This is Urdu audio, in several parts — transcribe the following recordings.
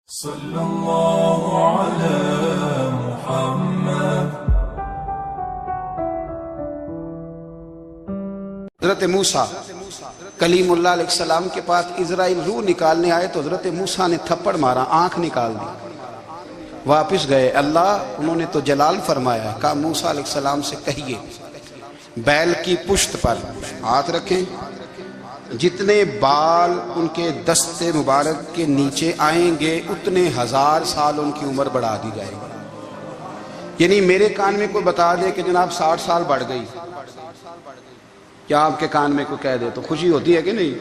صلی اللہ علی محمد۔ حضرت موسیٰ کلیم اللہ علیہ السلام کے پاس اسرائیل روح نکالنے آئے تو حضرت موسیٰ نے تھپڑ مارا، آنکھ نکال دی، واپس گئے۔ اللہ انہوں نے تو جلال فرمایا، کہا موسیٰ علیہ السلام سے کہیے بیل کی پشت پر ہاتھ رکھیں، جتنے بال ان کے دست مبارک کے نیچے آئیں گے اتنے 1000 سال ان کی عمر بڑھا دی جائے گی۔ یعنی میرے کان میں کوئی بتا دے کہ جناب 60 سال بڑھ گئی، کیا آپ کے کان میں کوئی کہہ دے تو خوشی ہوتی ہے کہ نہیں؟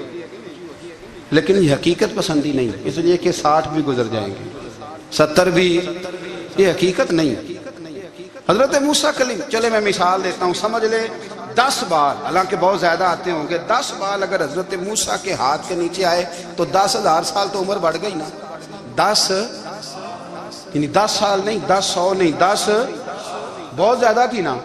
لیکن یہ حقیقت پسندی نہیں، اس لیے کہ 60 بھی گزر جائیں گے، 70 بھی، یہ حقیقت نہیں۔ حضرت موسیٰ کلیم، چلے میں مثال دیتا ہوں، سمجھ لے 10 بال، حالانکہ بہت زیادہ آتے ہوں گے، 10 بال اگر حضرت موسیٰ کے ہاتھ کے نیچے آئے تو 10,000 سال تو عمر بڑھ گئی نا۔ 10 یعنی 10 سال نہیں، 10 100 نہیں، 10 بہت زیادہ تھی نا۔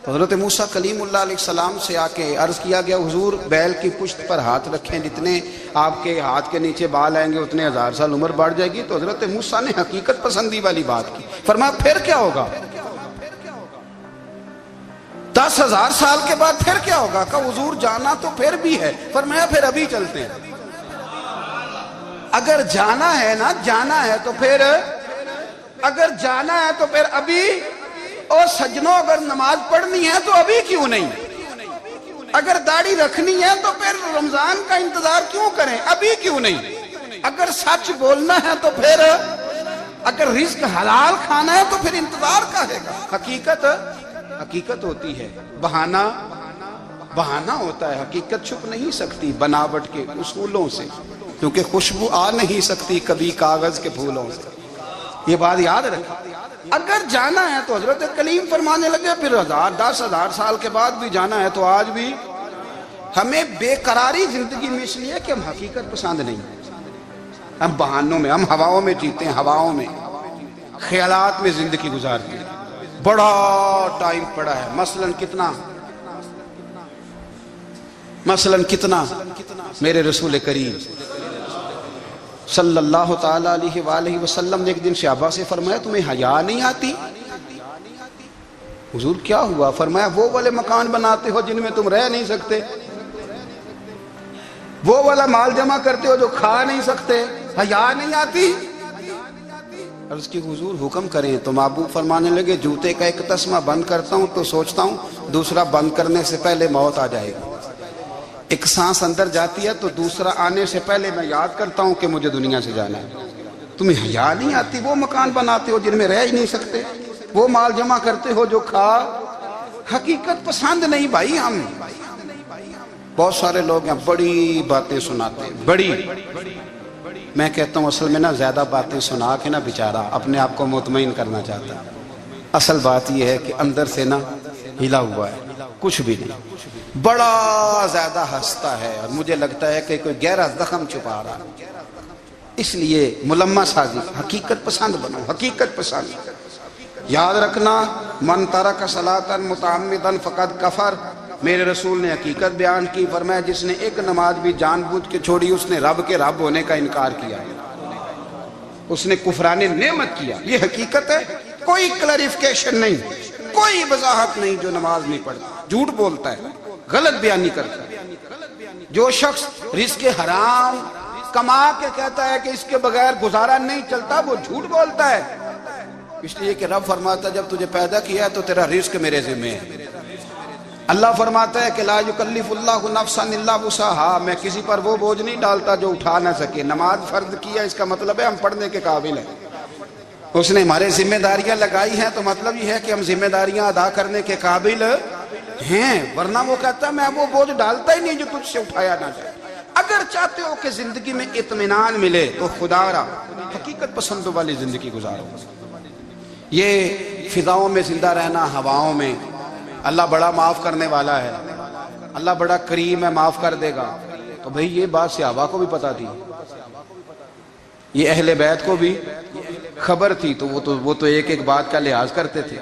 تو حضرت موسیٰ کلیم اللہ علیہ السلام سے آ کے عرض کیا گیا، حضور بیل کی پشت پر ہاتھ رکھیں، جتنے آپ کے ہاتھ کے نیچے بال آئیں گے اتنے 1000 سال عمر بڑھ جائے گی۔ تو حضرت موسیٰ نے حقیقت پسندی والی بات کی، فرمایا پھر کیا ہوگا؟ 10,000 سال کے بعد پھر کیا ہوگا؟ کہا حضور جانا تو پھر بھی ہے، فرمایا پھر ابھی چلتے ہیں۔ اگر جانا ہے نا، جانا ہے تو پھر، اگر جانا ہے تو پھر ابھی، اور سجنوں اگر نماز پڑھنی ہے تو ابھی کیوں نہیں؟ اگر داڑھی رکھنی ہے تو پھر رمضان کا انتظار کیوں کریں؟ ابھی کیوں نہیں؟ اگر سچ بولنا ہے تو پھر، اگر رزق حلال کھانا ہے تو پھر انتظار کا ہے گا۔ حقیقت ہوتی ہے، بہانہ ہوتا ہے، حقیقت چھپ نہیں سکتی بناوٹ کے اصولوں سے، کیونکہ خوشبو آ نہیں سکتی کبھی کاغذ کے پھولوں سے۔ یہ بات یاد رکھیں، اگر جانا ہے تو حضرت کلیم فرمانے لگے پھر 10,000 سال کے بعد بھی جانا ہے تو آج بھی ہمیں بے قراری زندگی میں اس لیے کہ ہم حقیقت پسند نہیں، ہم بہانوں میں، ہم ہواؤں میں جیتے ہیں، ہواؤں میں، خیالات میں زندگی گزارتے ہیں۔ بڑا ٹائم پڑا ہے، مثلاً کتنا میرے رسول کریم صلی اللہ تعالیٰ علیہ وآلہ وسلم نے ایک دن صحابہ سے فرمایا تمہیں حیا نہیں آتی؟ حضور کیا ہوا؟ فرمایا وہ والے مکان بناتے ہو جن میں تم رہ نہیں سکتے، وہ والا مال جمع کرتے ہو جو کھا نہیں سکتے، حیا نہیں آتی؟ عرض کی حضور حکم کریں تو محبوب فرمانے لگے جوتے کا ایک تسمہ بند کرتا ہوں تو سوچتا ہوں دوسرا بند کرنے سے پہلے موت آ جائے گی، ایک سانس اندر جاتی ہے تو دوسرا آنے سے پہلے میں یاد کرتا ہوں کہ مجھے دنیا سے جانا ہے۔ تمہیں حیا نہیں آتی؟ وہ مکان بناتے ہو جن میں رہ ہی نہیں سکتے، وہ مال جمع کرتے ہو جو کھا، حقیقت پسند نہیں بھائی۔ ہم بہت سارے لوگ ہیں بڑی باتیں سناتے ہیں، بڑی، میں کہتا ہوں اصل میں نا زیادہ باتیں سنا کے نا بیچارہ اپنے آپ کو مطمئن کرنا چاہتا ہے، اصل بات یہ ہے کہ اندر سے نا ہلا ہوا ہے، کچھ بھی نہیں، بڑا زیادہ ہنستا ہے اور مجھے لگتا ہے کہ کوئی گہرا زخم چھپا رہا ہے۔ اس لیے ملمہ سازی، حقیقت پسند بنو، حقیقت پسند۔ یاد رکھنا من ترک صلاۃ متعمدا فقد کفر، میرے رسول نے حقیقت بیان کی، فرمایا جس نے ایک نماز بھی جان بوجھ کے چھوڑی اس نے رب کے رب ہونے کا انکار کیا، اس نے کفران نعمت کیا۔ یہ حقیقت ہے، کوئی کلیریفیکیشن نہیں، کوئی وضاحت نہیں۔ جو نماز نہیں پڑھتا جھوٹ بولتا ہے، غلط بیانی کرتا ہے۔ جو شخص رزق حرام کما کے کہتا ہے کہ اس کے بغیر گزارا نہیں چلتا، وہ جھوٹ بولتا ہے، اس لیے کہ رب فرماتا ہے جب تجھے پیدا کیا ہے تو تیرا رزق میرے ذمہ ہے۔ اللہ فرماتا ہے کہ لا یکلف اللہ نفسا الا وسعہا، میں کسی پر وہ بوجھ نہیں ڈالتا جو اٹھا نہ سکے۔ نماز فرض کیا اس کا مطلب ہے ہم پڑھنے کے قابل ہیں، اس نے ہمارے ذمہ داریاں لگائی ہیں تو مطلب یہ ہے کہ ہم ذمہ داریاں ادا کرنے کے قابل ہیں، ورنہ وہ کہتا ہے میں وہ بوجھ ڈالتا ہی نہیں جو تجھ سے اٹھایا نہ جائے۔ اگر چاہتے ہو کہ زندگی میں اطمینان ملے تو خدا را حقیقت پسندوں والی زندگی گزارو۔ یہ فضاؤں میں زندہ رہنا، ہواؤں میں، اللہ بڑا معاف کرنے والا ہے، اللہ بڑا کریم ہے، معاف کر دے گا، تو بھئی یہ بات صحابہ کو بھی پتا تھی، یہ اہل بیت کو بھی خبر تھی، تو وہ تو ایک ایک بات کا لحاظ کرتے تھے۔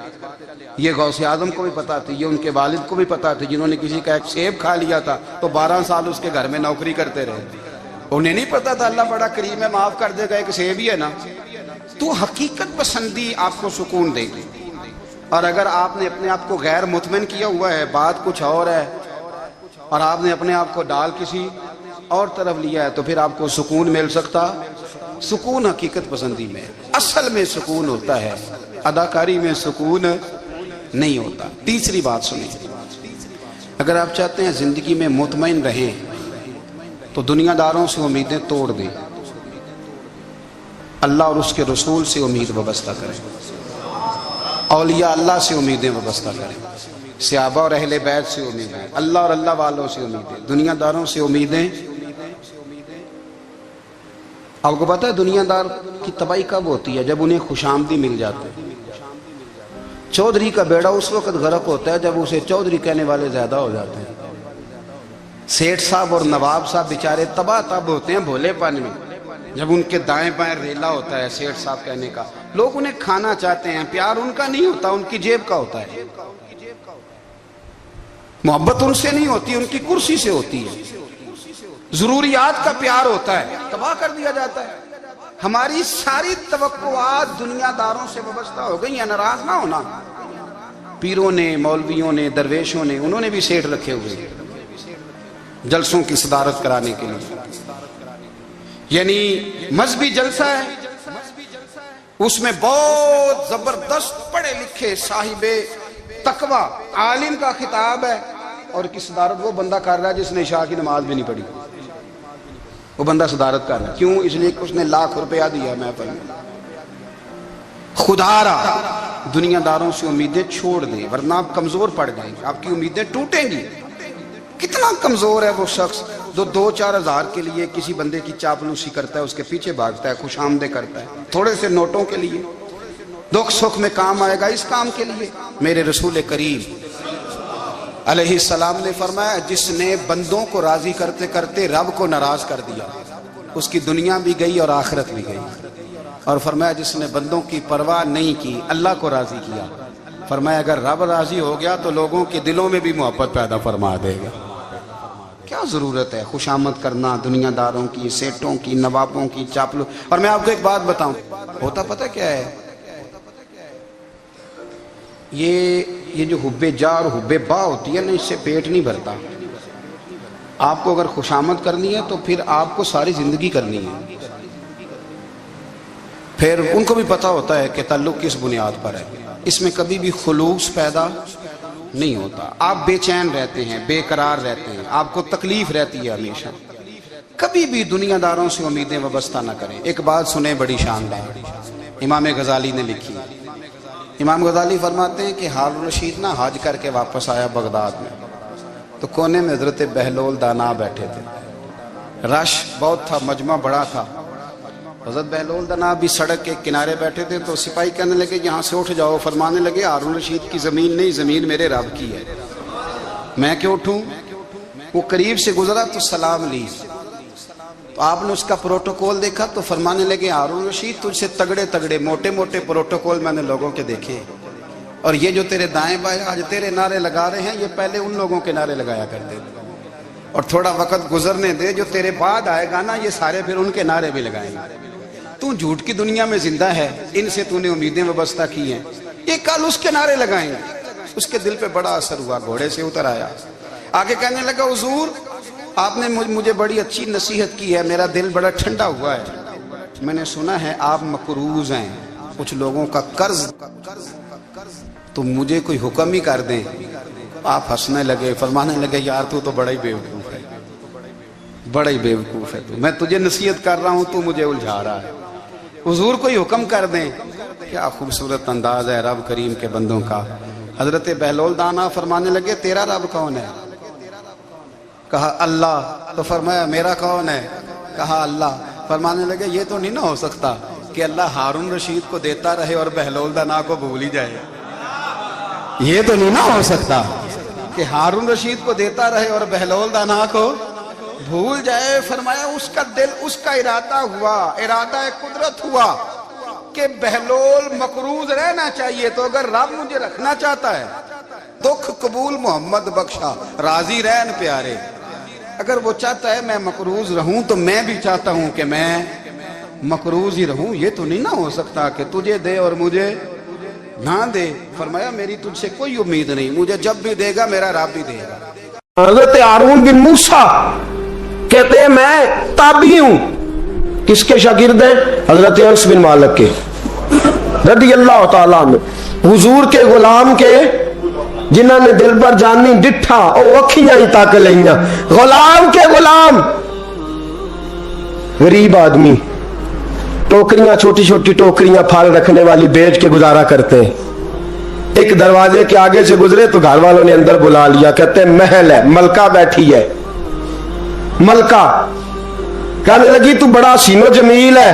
یہ غوث اعظم کو بھی پتا تھی، یہ ان کے والد کو بھی پتا تھی، جنہوں نے کسی کا ایک سیب کھا لیا تھا تو 12 سال اس کے گھر میں نوکری کرتے رہے۔ انہیں نہیں پتا تھا اللہ بڑا کریم ہے، معاف کر دے گا، ایک سیب ہی ہے نا۔ تو حقیقت پسندی آپ کو سکون دے گی۔ اور اگر آپ نے اپنے آپ کو غیر مطمئن کیا ہوا ہے، بات کچھ اور ہے، اور آپ نے اپنے آپ کو ڈال کسی اور طرف لیا ہے، تو پھر آپ کو سکون مل سکتا؟ سکون حقیقت پسندی میں، اصل میں سکون ہوتا ہے، اداکاری میں سکون نہیں ہوتا۔ تیسری بات سنیں، اگر آپ چاہتے ہیں زندگی میں مطمئن رہیں تو دنیا داروں سے امیدیں توڑ دیں، اللہ اور اس کے رسول سے امید وابستہ کریں، اولیاء اللہ سے امیدیں وابستہ کریں، صحابہ اور اہل بیت سے امیدیں، اللہ اور اللہ والوں سے امیدیں، دنیا داروں سے امیدیں۔ آپ کو پتہ ہے دنیا دار کی تباہی کب ہوتی ہے؟ جب انہیں خوش آمدی مل جاتے ہیں۔ چودھری کا بیڑا اس وقت غرق ہوتا ہے جب اسے چودھری کہنے والے زیادہ ہو جاتے ہیں۔ سیٹھ صاحب اور نواب صاحب بیچارے تباہ تب ہوتے ہیں بھولے پن میں، جب ان کے دائیں بائیں ریلا ہوتا ہے سیٹھ صاحب کہنے کا، لوگ انہیں کھانا چاہتے ہیں، پیار ان کا نہیں ہوتا، ان کی جیب کا ہوتا ہے، محبت ان سے نہیں ہوتی، ان کی کرسی سے ہوتی ہے، ضروریات کا پیار ہوتا ہے، تباہ کر دیا جاتا ہے۔ ہماری ساری توقعات دنیا داروں سے وابستہ ہو گئی ہیں۔ ناراض نہ ہونا، پیروں نے، مولویوں نے، درویشوں نے، انہوں نے بھی سیٹھ رکھے ہوئے ہیں جلسوں کی صدارت کرانے کے لیے، یعنی مذہبی جلسہ ہے، اس میں بہت زبردست پڑھے لکھے صاحب تقوی عالم کا خطاب ہے، اور کی صدارت وہ بندہ کر رہا ہے جس نے عشاء کی نماز بھی نہیں پڑھی، وہ بندہ صدارت کر رہا ہے۔ کیوں؟ اس لیے کہ اس نے ₹1,00,000 دیا محفل میں۔ خدا را دنیا داروں سے امیدیں چھوڑ دیں، ورنہ آپ کمزور پڑ جائیں گے، آپ کی امیدیں ٹوٹیں گی۔ کتنا کمزور ہے وہ شخص جو 2-4 ہزار کے لیے کسی بندے کی چاپلوسی کرتا ہے، اس کے پیچھے بھاگتا ہے، خوش آمدیں کرتا ہے، تھوڑے سے نوٹوں کے لیے، دکھ سکھ میں کام آئے گا اس کام کے لیے۔ میرے رسول کریم علیہ السلام نے فرمایا، جس نے بندوں کو راضی کرتے کرتے رب کو ناراض کر دیا، اس کی دنیا بھی گئی اور آخرت بھی گئی۔ اور فرمایا جس نے بندوں کی پرواہ نہیں کی، اللہ کو راضی کیا، فرمایا اگر رب راضی ہو گیا تو لوگوں کے دلوں میں بھی محبت پیدا فرما دے گا۔ کیا ضرورت ہے خوشامد کرنا دنیا داروں کی، سیٹوں کی، نوابوں کی، چاپلو۔ اور میں آپ کو ایک بات بتاؤں، ہوتا پتہ کیا ہے؟ یہ جو حب جا اور حب با ہوتی ہے نا، اس سے پیٹ نہیں بھرتا۔ آپ کو اگر خوشامد کرنی ہے تو پھر آپ کو ساری زندگی کرنی ہے۔ پھر ان کو بھی پتہ ہوتا ہے کہ تعلق کس بنیاد پر ہے، اس میں کبھی بھی خلوص پیدا نہیں ہوتا۔ آپ بے چین رہتے ہیں، بے قرار رہتے ہیں، آپ کو تکلیف رہتی ہے ہمیشہ۔ کبھی بھی دنیا داروں سے امیدیں وابستہ نہ کریں۔ ایک بات سنیں بڑی شاندار، امام غزالی نے لکھی۔ امام غزالی فرماتے ہیں کہ ہارون رشید نہ حج کر کے واپس آیا بغداد میں، تو کونے میں حضرت بہلول دانا بیٹھے تھے، رش بہت تھا، مجمع بڑا تھا۔ حضرت بہلول دانا بھی سڑک کے کنارے بیٹھے تھے، تو سپاہی کہنے لگے یہاں سے اٹھ جاؤ، فرمانے لگے ہارون رشید کی زمین نہیں، زمین میرے رب کی ہے، میں کیوں اٹھوں؟ وہ قریب سے گزرا تو سلام لی، تو آپ نے اس کا پروٹوکول دیکھا تو فرمانے لگے ہارون رشید تجھ سے تگڑے تگڑے موٹے موٹے پروٹوکول میں نے لوگوں کے دیکھے، اور یہ جو تیرے دائیں بائیں آج تیرے نعرے لگا رہے ہیں، یہ پہلے ان لوگوں کے نعرے لگایا کرتے تھے، اور تھوڑا وقت گزرنے دے، جو تیرے بعد آئے گا نا، یہ سارے پھر ان کے نعرے بھی لگائیں گے۔ تو جھوٹ کی دنیا میں زندہ ہے، ان سے تو نے امیدیں وابستہ کی ہیں، یہ کل اس کے نعرے لگائیں گے۔ اس کے دل پہ بڑا اثر ہوا، گھوڑے سے اتر آیا، آگے کہنے لگا حضور آپ نے مجھے بڑی اچھی نصیحت کی ہے، میرا دل بڑا ٹھنڈا ہوا ہے، میں نے سنا ہے آپ مقروض ہیں کچھ لوگوں کا قرض، تو مجھے کوئی حکم ہی کر دیں۔ آپ ہنسنے لگے، فرمانے لگے یار تو بڑا ہی بیوقوف ہے، بڑا ہی بیوقوف ہے، میں تجھے نصیحت کر رہا ہوں تو مجھے الجھا رہا ہے، حضور کوئی حکم کر دیں۔ کیا خوبصورت انداز ہے رب کریم کے بندوں کا۔ حضرت بہلول دانا فرمانے لگے تیرا رب کون ہے؟ کہا اللہ، تو فرمایا میرا کون ہے؟ کہا اللہ۔ فرمانے لگے یہ تو نہیں نہ ہو سکتا کہ اللہ ہارون رشید کو دیتا رہے اور بہلول دانا کو بھول ہی جائے، یہ تو نہیں نہ ہو سکتا کہ ہارون رشید کو دیتا رہے اور بہلول دانا کو بھول جائے۔ فرمایا اس کا دل، اس کا ارادہ ہوا، ارادہ قدرت ہوا کہ بہلول مقروض رہنا چاہیے، تو اگر رب مجھے رکھنا چاہتا ہے، دکھ قبول محمد بخشا، راضی رہن پیارے، اگر وہ چاہتا ہے میں مقروض رہوں تو میں بھی چاہتا ہوں کہ میں مقروض ہی رہوں. یہ تو نہیں نہ ہو سکتا کہ تجھے دے اور مجھے نہ دے. فرمایا میری تجھ سے کوئی امید نہیں, مجھے جب بھی دے گا میرا رب بھی دے گا. حضرت ہارون بن موسیٰ کہتے ہیں میں تابعی ہوں. کس کے شاگرد ہیں؟ حضرت انس بن مالک کے رضی اللہ تعالیٰ عنہ, حضور کے غلام کے, جنہوں نے دل پر جانی ڈٹھا او اکھیاں ہی تک لئیاں. غلام کے غلام, غریب آدمی, ٹوکریاں, چھوٹی چھوٹی ٹوکریاں پھال رکھنے والی بیچ کے گزارا کرتے ہیں. ایک دروازے کے آگے سے گزرے تو گھر والوں نے اندر بلا لیا, کہتے ہیں محل ہے, ملکہ بیٹھی ہے. ملکہ کہنے لگی تو بڑا حسین و جمیل ہے,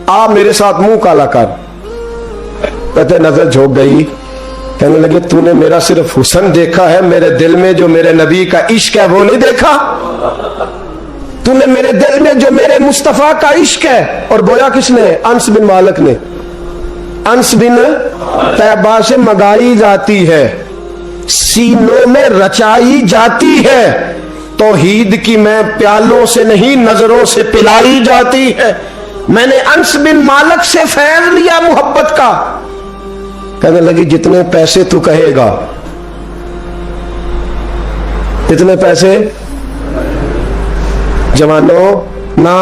آ میرے ساتھ منہ کالا کر. کہتے نظر جھوک گئی, کہنے لگے تو نے میرا صرف حسن دیکھا ہے, میرے دل میں جو میرے نبی کا عشق ہے وہ نہیں دیکھا. تو نے میرے دل میں جو میرے مصطفیٰ کا عشق ہے. اور بویا کس نے؟ انس بن مالک نے. انس بن طیبہ سے منگائی جاتی ہے, سینوں میں رچائی جاتی ہے. توحید کی میں پیالوں سے نہیں نظروں سے پلائی جاتی ہے. میں نے انس بن مالک سے فیض لیا محبت کا. کہنے لگی جتنے پیسے تو کہے گا, اتنے پیسے. جوانوں, نہ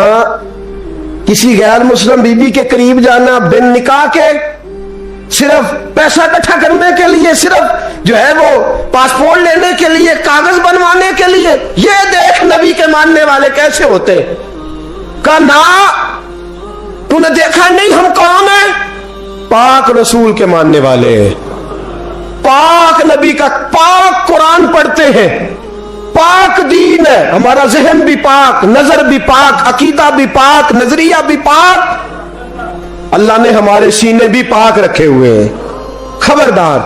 کسی غیر مسلم بی بی کے قریب جانا بن نکاح کے, صرف پیسہ اکٹھا کرنے کے لیے, صرف جو ہے وہ پاسپورٹ لینے کے لیے, کاغذ بنوانے کے لیے. یہ دیکھ نبی کے ماننے والے کیسے ہوتے. کہا نا, تو نے دیکھا نہیں ہم کون ہیں؟ پاک رسول کے ماننے والے, پاک نبی کا, پاک قرآن پڑھتے ہیں, پاک دین ہے ہمارا, ذہن بھی پاک, نظر بھی پاک, عقیدہ بھی پاک, نظریہ بھی پاک. اللہ نے ہمارے سینے بھی پاک رکھے ہوئے ہیں. خبردار.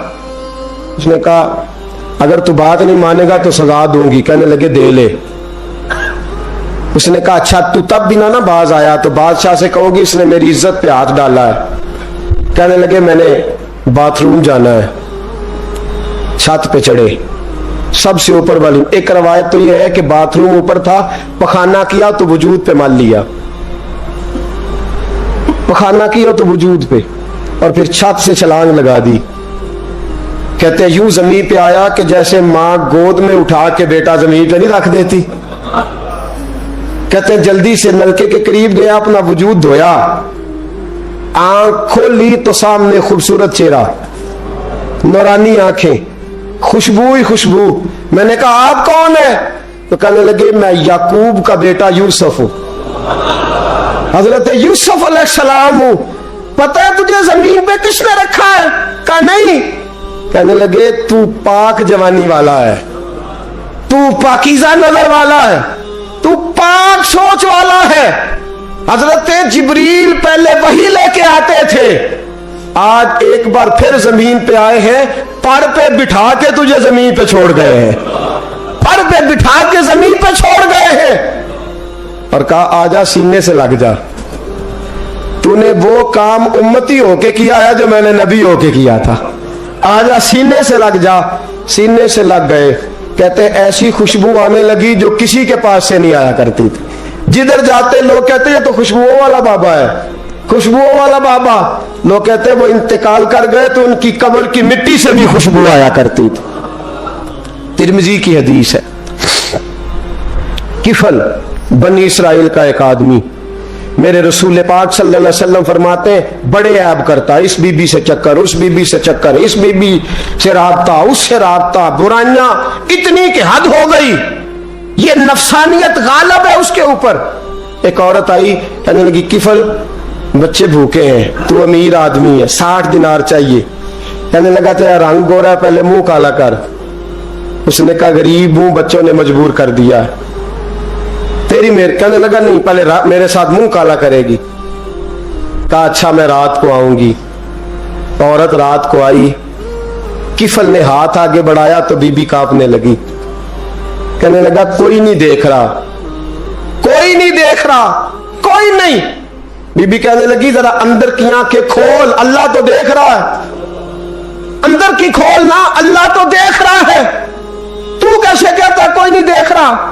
اس نے کہا اگر تو بات نہیں مانے گا تو سزا دوں گی. کہنے لگے دے لے. اس نے کہا اچھا تو تب بھی نہ باز آیا تو بادشاہ سے کہو گی اس نے میری عزت پہ ہاتھ ڈالا ہے. کہنے لگے میں نے باتھ روم جانا ہے. چھت پہ چڑھے, سب سے اوپر والی. ایک روایت تو یہ ہے کہ باتھ روم اوپر تھا, پخانہ کیا تو وجود پہ مال لیا, پخانہ کیا تو وجود پہ, اور پھر چھت سے چھلانگ لگا دی. کہتے ہیں یوں زمین پہ آیا کہ جیسے ماں گود میں اٹھا کے بیٹا زمین پہ نہیں رکھ دیتی. کہتے ہیں جلدی سے نلکے کے قریب گیا, اپنا وجود دھویا, آنکھ کھولی تو سامنے خوبصورت چہرہ, نورانی آنکھیں, خوشبو ہی خوشبو. میں نے کہا آپ کون ہیں؟ تو کہنے لگے میں یعقوب کا بیٹا یوسف ہوں, حضرت یوسف علیہ السلام ہوں. پتہ ہے تجھے زمین پہ کس نے رکھا ہے؟ کہا نہیں. کہنے لگے تو پاک جوانی والا ہے, تو پاکیزہ نظر والا ہے, تو پاک سوچ والا ہے. حضرت جبریل پہلے وحی لے کے آتے تھے, آج ایک بار پھر زمین پہ آئے ہیں, پر پہ بٹھا کے تجھے زمین پہ چھوڑ گئے ہیں, پر پہ بٹھا کے زمین پہ چھوڑ گئے ہیں. اور کہا آجا سینے سے لگ جا, تو نے وہ کام امتی ہو کے کیا ہے جو میں نے نبی ہو کے کیا تھا. آجا سینے سے لگ جا. سینے سے لگ گئے. کہتے ایسی خوشبو آنے لگی جو کسی کے پاس سے نہیں آیا کرتی تھی. جدھر جاتے لوگ کہتے ہیں تو خوشبوؤں والا بابا ہے, خوشبوؤں والا بابا. لوگ کہتے ہیں وہ انتقال کر گئے تو ان کی قبر کی مٹی سے بھی خوشبو آیا کرتی تھی. ترمذی کی حدیث ہے. کفل بنی اسرائیل کا ایک آدمی, میرے رسول پاک صلی اللہ علیہ وسلم فرماتے ہیں بڑے عیب کرتا, اس بی بی سے چکر, اس بی بی سے چکر, اس بی بی سے رابطہ, اس سے رابطہ, برائیاں اتنی کہ حد ہو گئی. یہ نفسانیت غالب ہے اس کے اوپر. ایک عورت آئی, کہنے لگی کفل بچے بھوکے ہیں, تو امیر آدمی ہے, 60 دینار چاہیے. کہنے لگا تیرا رنگ گورا ہے, پہلے منہ کالا کر. اس نے کہا غریب ہوں, بچوں نے مجبور کر دیا, تیری میرے. کہنے لگا نہیں, پہلے میرے ساتھ منہ کالا کرے گی. کہا اچھا میں رات کو آؤں گی. عورت رات کو آئی, کفل نے ہاتھ آگے بڑھایا تو بی بی کانپنے لگی. کہنے لگا کوئی نہیں دیکھ رہا, کوئی نہیں دیکھ رہا, کوئی نہیں. بی بی کہنے لگی ذرا اندر کی آنکھیں کھول, اللہ تو دیکھ رہا ہے. اندر کی کھولنا, اللہ تو دیکھ رہا ہے, تو کیسے کہتا کوئی نہیں دیکھ رہا.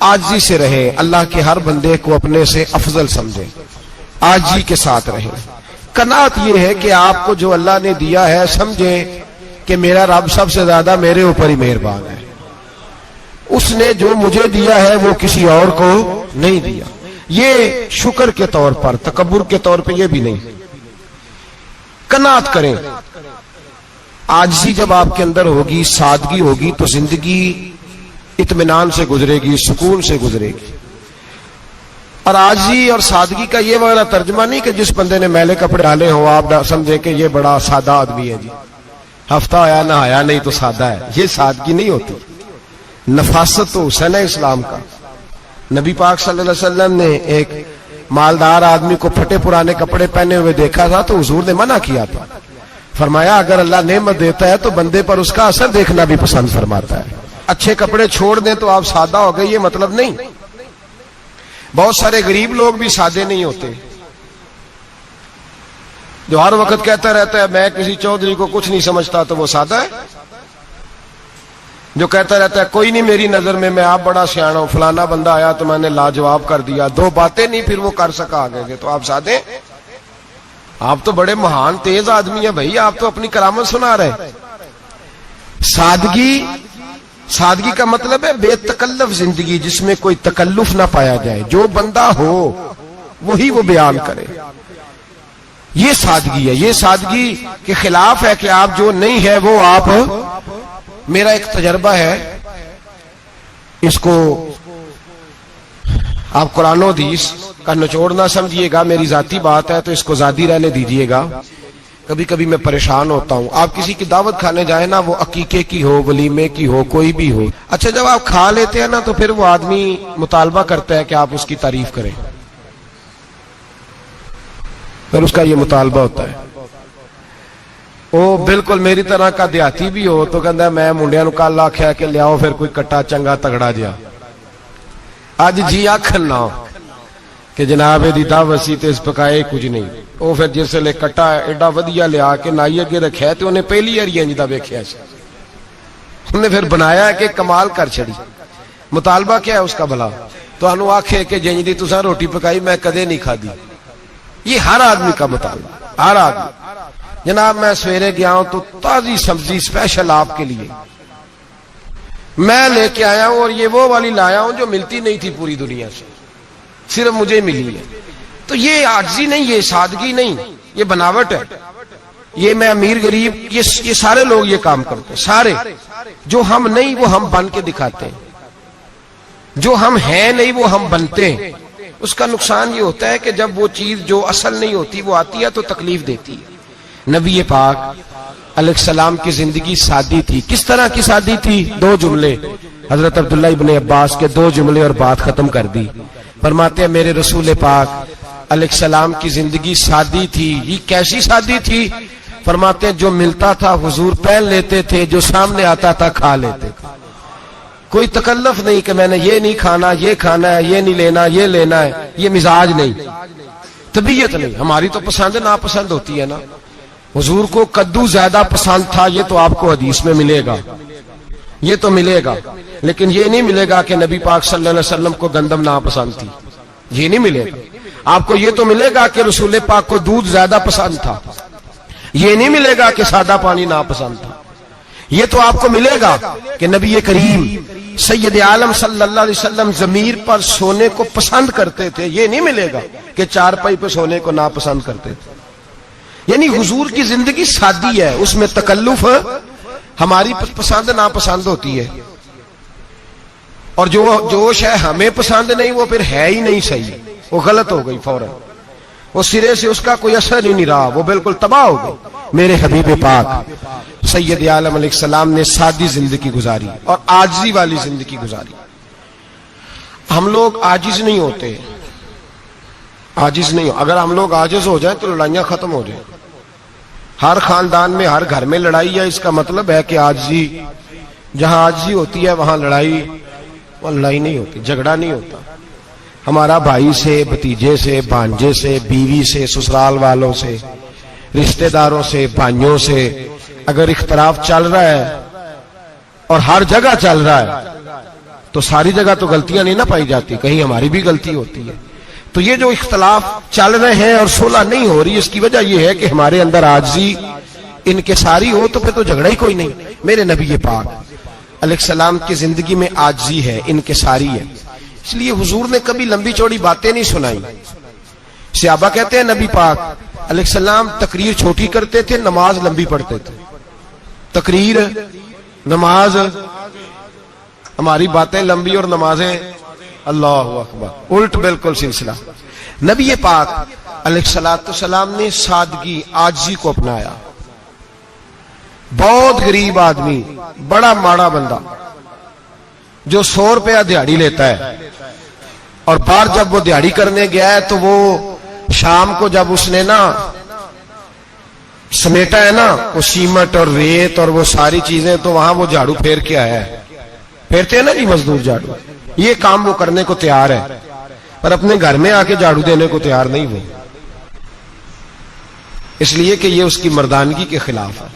عاجزی سے رہے، اللہ کے ہر بندے کو اپنے سے افضل سمجھے، عاجزی کے ساتھ رہے۔ قناعت یہ ہے کہ آپ کو جو اللہ نے دیا ہے سمجھیں کہ میرا رب سب سے زیادہ میرے اوپر ہی مہربان ہے، اس نے جو مجھے دیا ہے وہ کسی اور کو نہیں دیا۔ یہ شکر کے طور پر، تکبر کے طور پہ یہ بھی نہیں۔ قناعت کریں۔ عاجزی جب آپ کے اندر ہوگی، سادگی ہوگی، تو زندگی اطمینان سے گزرے گی، سکون سے گزرے گی۔ اور عاجزی اور سادگی کا یہ والا ترجمہ نہیں کہ جس بندے نے میلے کپڑے ڈالے ہوں آپ سمجھیں کہ یہ بڑا سادہ آدمی ہے، جی ہفتہ آیا نہ آیا نہیں تو سادہ ہے۔ یہ سادگی نہیں ہوتی، نفاست تو حسن ہے اسلام کا۔ نبی پاک صلی اللہ علیہ وسلم نے ایک مالدار آدمی کو پھٹے پرانے کپڑے پہنے ہوئے دیکھا تھا تو حضور نے منع کیا تھا، فرمایا اگر اللہ نعمت دیتا ہے تو بندے پر اس کا اثر دیکھنا بھی پسند فرماتا ہے۔ اچھے کپڑے چھوڑ دیں تو آپ سادہ ہو گئے، یہ مطلب نہیں۔ بہت سارے غریب لوگ بھی سادے نہیں ہوتے، جو ہر وقت کہتا رہتا ہے میں کسی چودھری کو کچھ نہیں سمجھتا، تو وہ سادہ ہے۔ جو کہتا رہتا ہے کوئی نہیں میری نظر میں آپ بڑا سیاح ہوں، فلانا بندہ آیا تو میں نے لاجواب کر دیا، دو باتیں نہیں پھر وہ کر سکا آگے گے، تو آپ سادے؟ آپ تو بڑے مہان تیز آدمی ہیں بھائی، آپ تو اپنی کرامت سنا رہے۔ سادگی کا مطلب ہے بے تکلف زندگی، جس میں کوئی تکلف نہ پایا جائے، جو بندہ ہو وہی وہ بیان کرے، یہ سادگی ہے۔ یہ سادگی کے خلاف ہے کہ آپ جو نہیں ہے وہ آپ۔ میرا ایک تجربہ ہے، اس کو آپ قرآن و حدیث کا نچوڑ نہ سمجھیے گا، میری ذاتی بات ہے تو اس کو ذاتی رہنے دیجیے گا۔ کبھی کبھی میں پریشان ہوتا ہوں، آپ کسی کی دعوت کھانے جائیں نا، وہ عقیقے کی ہو، ولیمے کی ہو، کوئی بھی ہو، اچھا جب آپ کھا لیتے ہیں نا تو پھر وہ آدمی مطالبہ کرتا ہے کہ آپ اس کی تعریف کریں، پھر اس کا یہ مطالبہ ہوتا ہے۔ وہ بالکل میری طرح کا دیہاتی بھی ہو تو کہتا ہے میں منڈیا نو کل آخیا کہ لیاؤ پھر کوئی کٹا چنگا تگڑا جا، اج جی آخر نہ ہو کہ جناب دی دعوت سی تے اس پکائے کچھ نہیں، وہ پھر جس لے کٹا ایڈا ودیا لیا کے نائی اگے رکھیا تے انہیں پہلی ہری انج دا ویکھیا سی، انہیں پھر بنایا کہ کمال کر چھڑی۔ مطالبہ کیا ہے اس کا بھلا؟ تو انہوں آکھے کہ جنج دی تساں روٹی پکائی میں کدے نہیں کھادی۔ یہ ہر آدمی کا مطالبہ، ہر آدمی۔ جناب میں سویرے گیا ہوں تو تازی سبزی اسپیشل آپ کے لیے میں لے کے آیا ہوں، اور یہ وہ والی لایا ہوں جو ملتی نہیں تھی پوری دنیا سے، صرف مجھے ملی ہے۔ تو یہ عاجزی نہیں، یہ سادگی نہیں، یہ بناوٹ ہے۔ یہ میں امیر غریب یہ سارے لوگ یہ کام کرتے ہیں، سارے۔ جو ہم نہیں وہ ہم بن کے دکھاتے ہیں، جو ہم ہیں نہیں وہ ہم بنتے ہیں۔ اس کا نقصان یہ ہوتا ہے کہ جب وہ چیز جو اصل نہیں ہوتی وہ آتی ہے تو تکلیف دیتی ہے۔ نبی پاک علیہ السلام کی زندگی سادی تھی۔ کس طرح کی سادی تھی؟ دو جملے، حضرت عبداللہ ابن عباس کے دو جملے اور بات ختم کر دی۔ فرماتے ہیں میرے رسول پاک علیہ السلام کی زندگی سادی تھی۔ یہ کیسی سادی تھی؟ فرماتے ہیں جو ملتا تھا حضور پہن لیتے تھے، جو سامنے آتا تھا کھا لیتے تھے۔ کوئی تکلف نہیں کہ میں نے یہ نہیں کھانا، یہ کھانا ہے، یہ نہیں لینا، یہ لینا ہے۔ یہ مزاج نہیں، طبیعت نہیں۔ ہماری تو پسند ناپسند ہوتی ہے نا۔ حضور کو کدو زیادہ پسند تھا، یہ تو آپ کو حدیث میں ملے گا، یہ تو ملے گا، لیکن یہ نہیں ملے گا کہ نبی پاک صلی اللہ علیہ وسلم کو گندم ناپسند تھی، یہ نہیں ملے گا۔ آپ کو یہ تو ملے گا کہ رسول پاک کو دودھ زیادہ پسند تھا، یہ نہیں ملے گا کہ سادہ پانی ناپسند تھا۔ یہ تو آپ کو ملے گا کہ نبی کریم سید عالم صلی اللہ علیہ وسلم ضمیر پر سونے کو پسند کرتے تھے، یہ نہیں ملے گا کہ چارپائی پہ سونے کو ناپسند کرتے تھے۔ یعنی حضور کی زندگی سادی ہے، اس میں تکلف ہماری پسند ناپسند ہوتی ہے، اور جو شے ہمیں پسند نہیں وہ پھر ہے ہی نہیں صحیح، وہ غلط ہو گئی فوراً، وہ سرے سے اس کا کوئی اثر ہی نہیں رہا، وہ بالکل تباہ ہو گئی۔ میرے حبیب پاک سید عالم علیہ السلام نے سادی زندگی گزاری اور عاجزی والی زندگی گزاری۔ ہم لوگ عاجز نہیں ہوتے، عاجز نہیں ہو۔ اگر ہم لوگ عاجز ہو جائیں تو لڑائیاں ختم ہو جائیں۔ ہر خاندان میں ہر گھر میں لڑائی ہے، اس کا مطلب ہے کہ عاجزی، جہاں عاجزی ہوتی ہے وہاں لڑائی نہیں ہوتی، جھگڑا نہیں ہوتا۔ ہمارا بھائی سے، بھتیجے سے، بھانجے سے، بیوی سے، سسرال والوں سے، رشتہ داروں سے، بھائیوں سے اگر اختلاف چل رہا ہے اور ہر جگہ چل رہا ہے تو ساری جگہ تو غلطیاں نہیں نہ پائی جاتی, کہیں ہماری بھی غلطی ہوتی ہے. تو یہ جو اختلاف چل رہے ہیں اور صلح نہیں ہو رہی, اس کی وجہ یہ ہے کہ ہمارے اندر عاجزی انکساری ہو, تو پھر تو جھگڑا ہی کوئی نہیں. میرے نبی پاک علیہ السلام کی زندگی میں عاجزی ہے, انکساری ہے. اس لیے حضور نے کبھی لمبی چوڑی باتیں نہیں سنائی. صحابہ کہتے ہیں نبی پاک علیہ السلام تقریر چھوٹی کرتے تھے, نماز لمبی پڑھتے تھے. تقریر, نماز, ہماری باتیں لمبی اور نمازیں اللہ اکبر, الٹ بالکل سلسلہ. نبی پاک علیہ السلام نے سادگی, عاجزی کو اپنایا. بہت غریب آدمی, بڑا ماڑا بندہ جو 100 روپیہ دیہاڑی لیتا ہے, اور باہر جب وہ دیہاڑی کرنے گیا ہے تو وہ شام کو جب اس نے نا سمیٹا ہے نا وہ سیمنٹ اور ریت اور وہ ساری چیزیں, تو وہاں وہ جھاڑو پھیر کے آیا ہے. پھیرتے ہیں نا جی مزدور جھاڑو, یہ کام وہ کرنے کو تیار ہے, پر اپنے گھر میں آ کے جھاڑو دینے کو تیار نہیں ہوئے, اس لیے کہ یہ اس کی مردانگی کے خلاف ہے.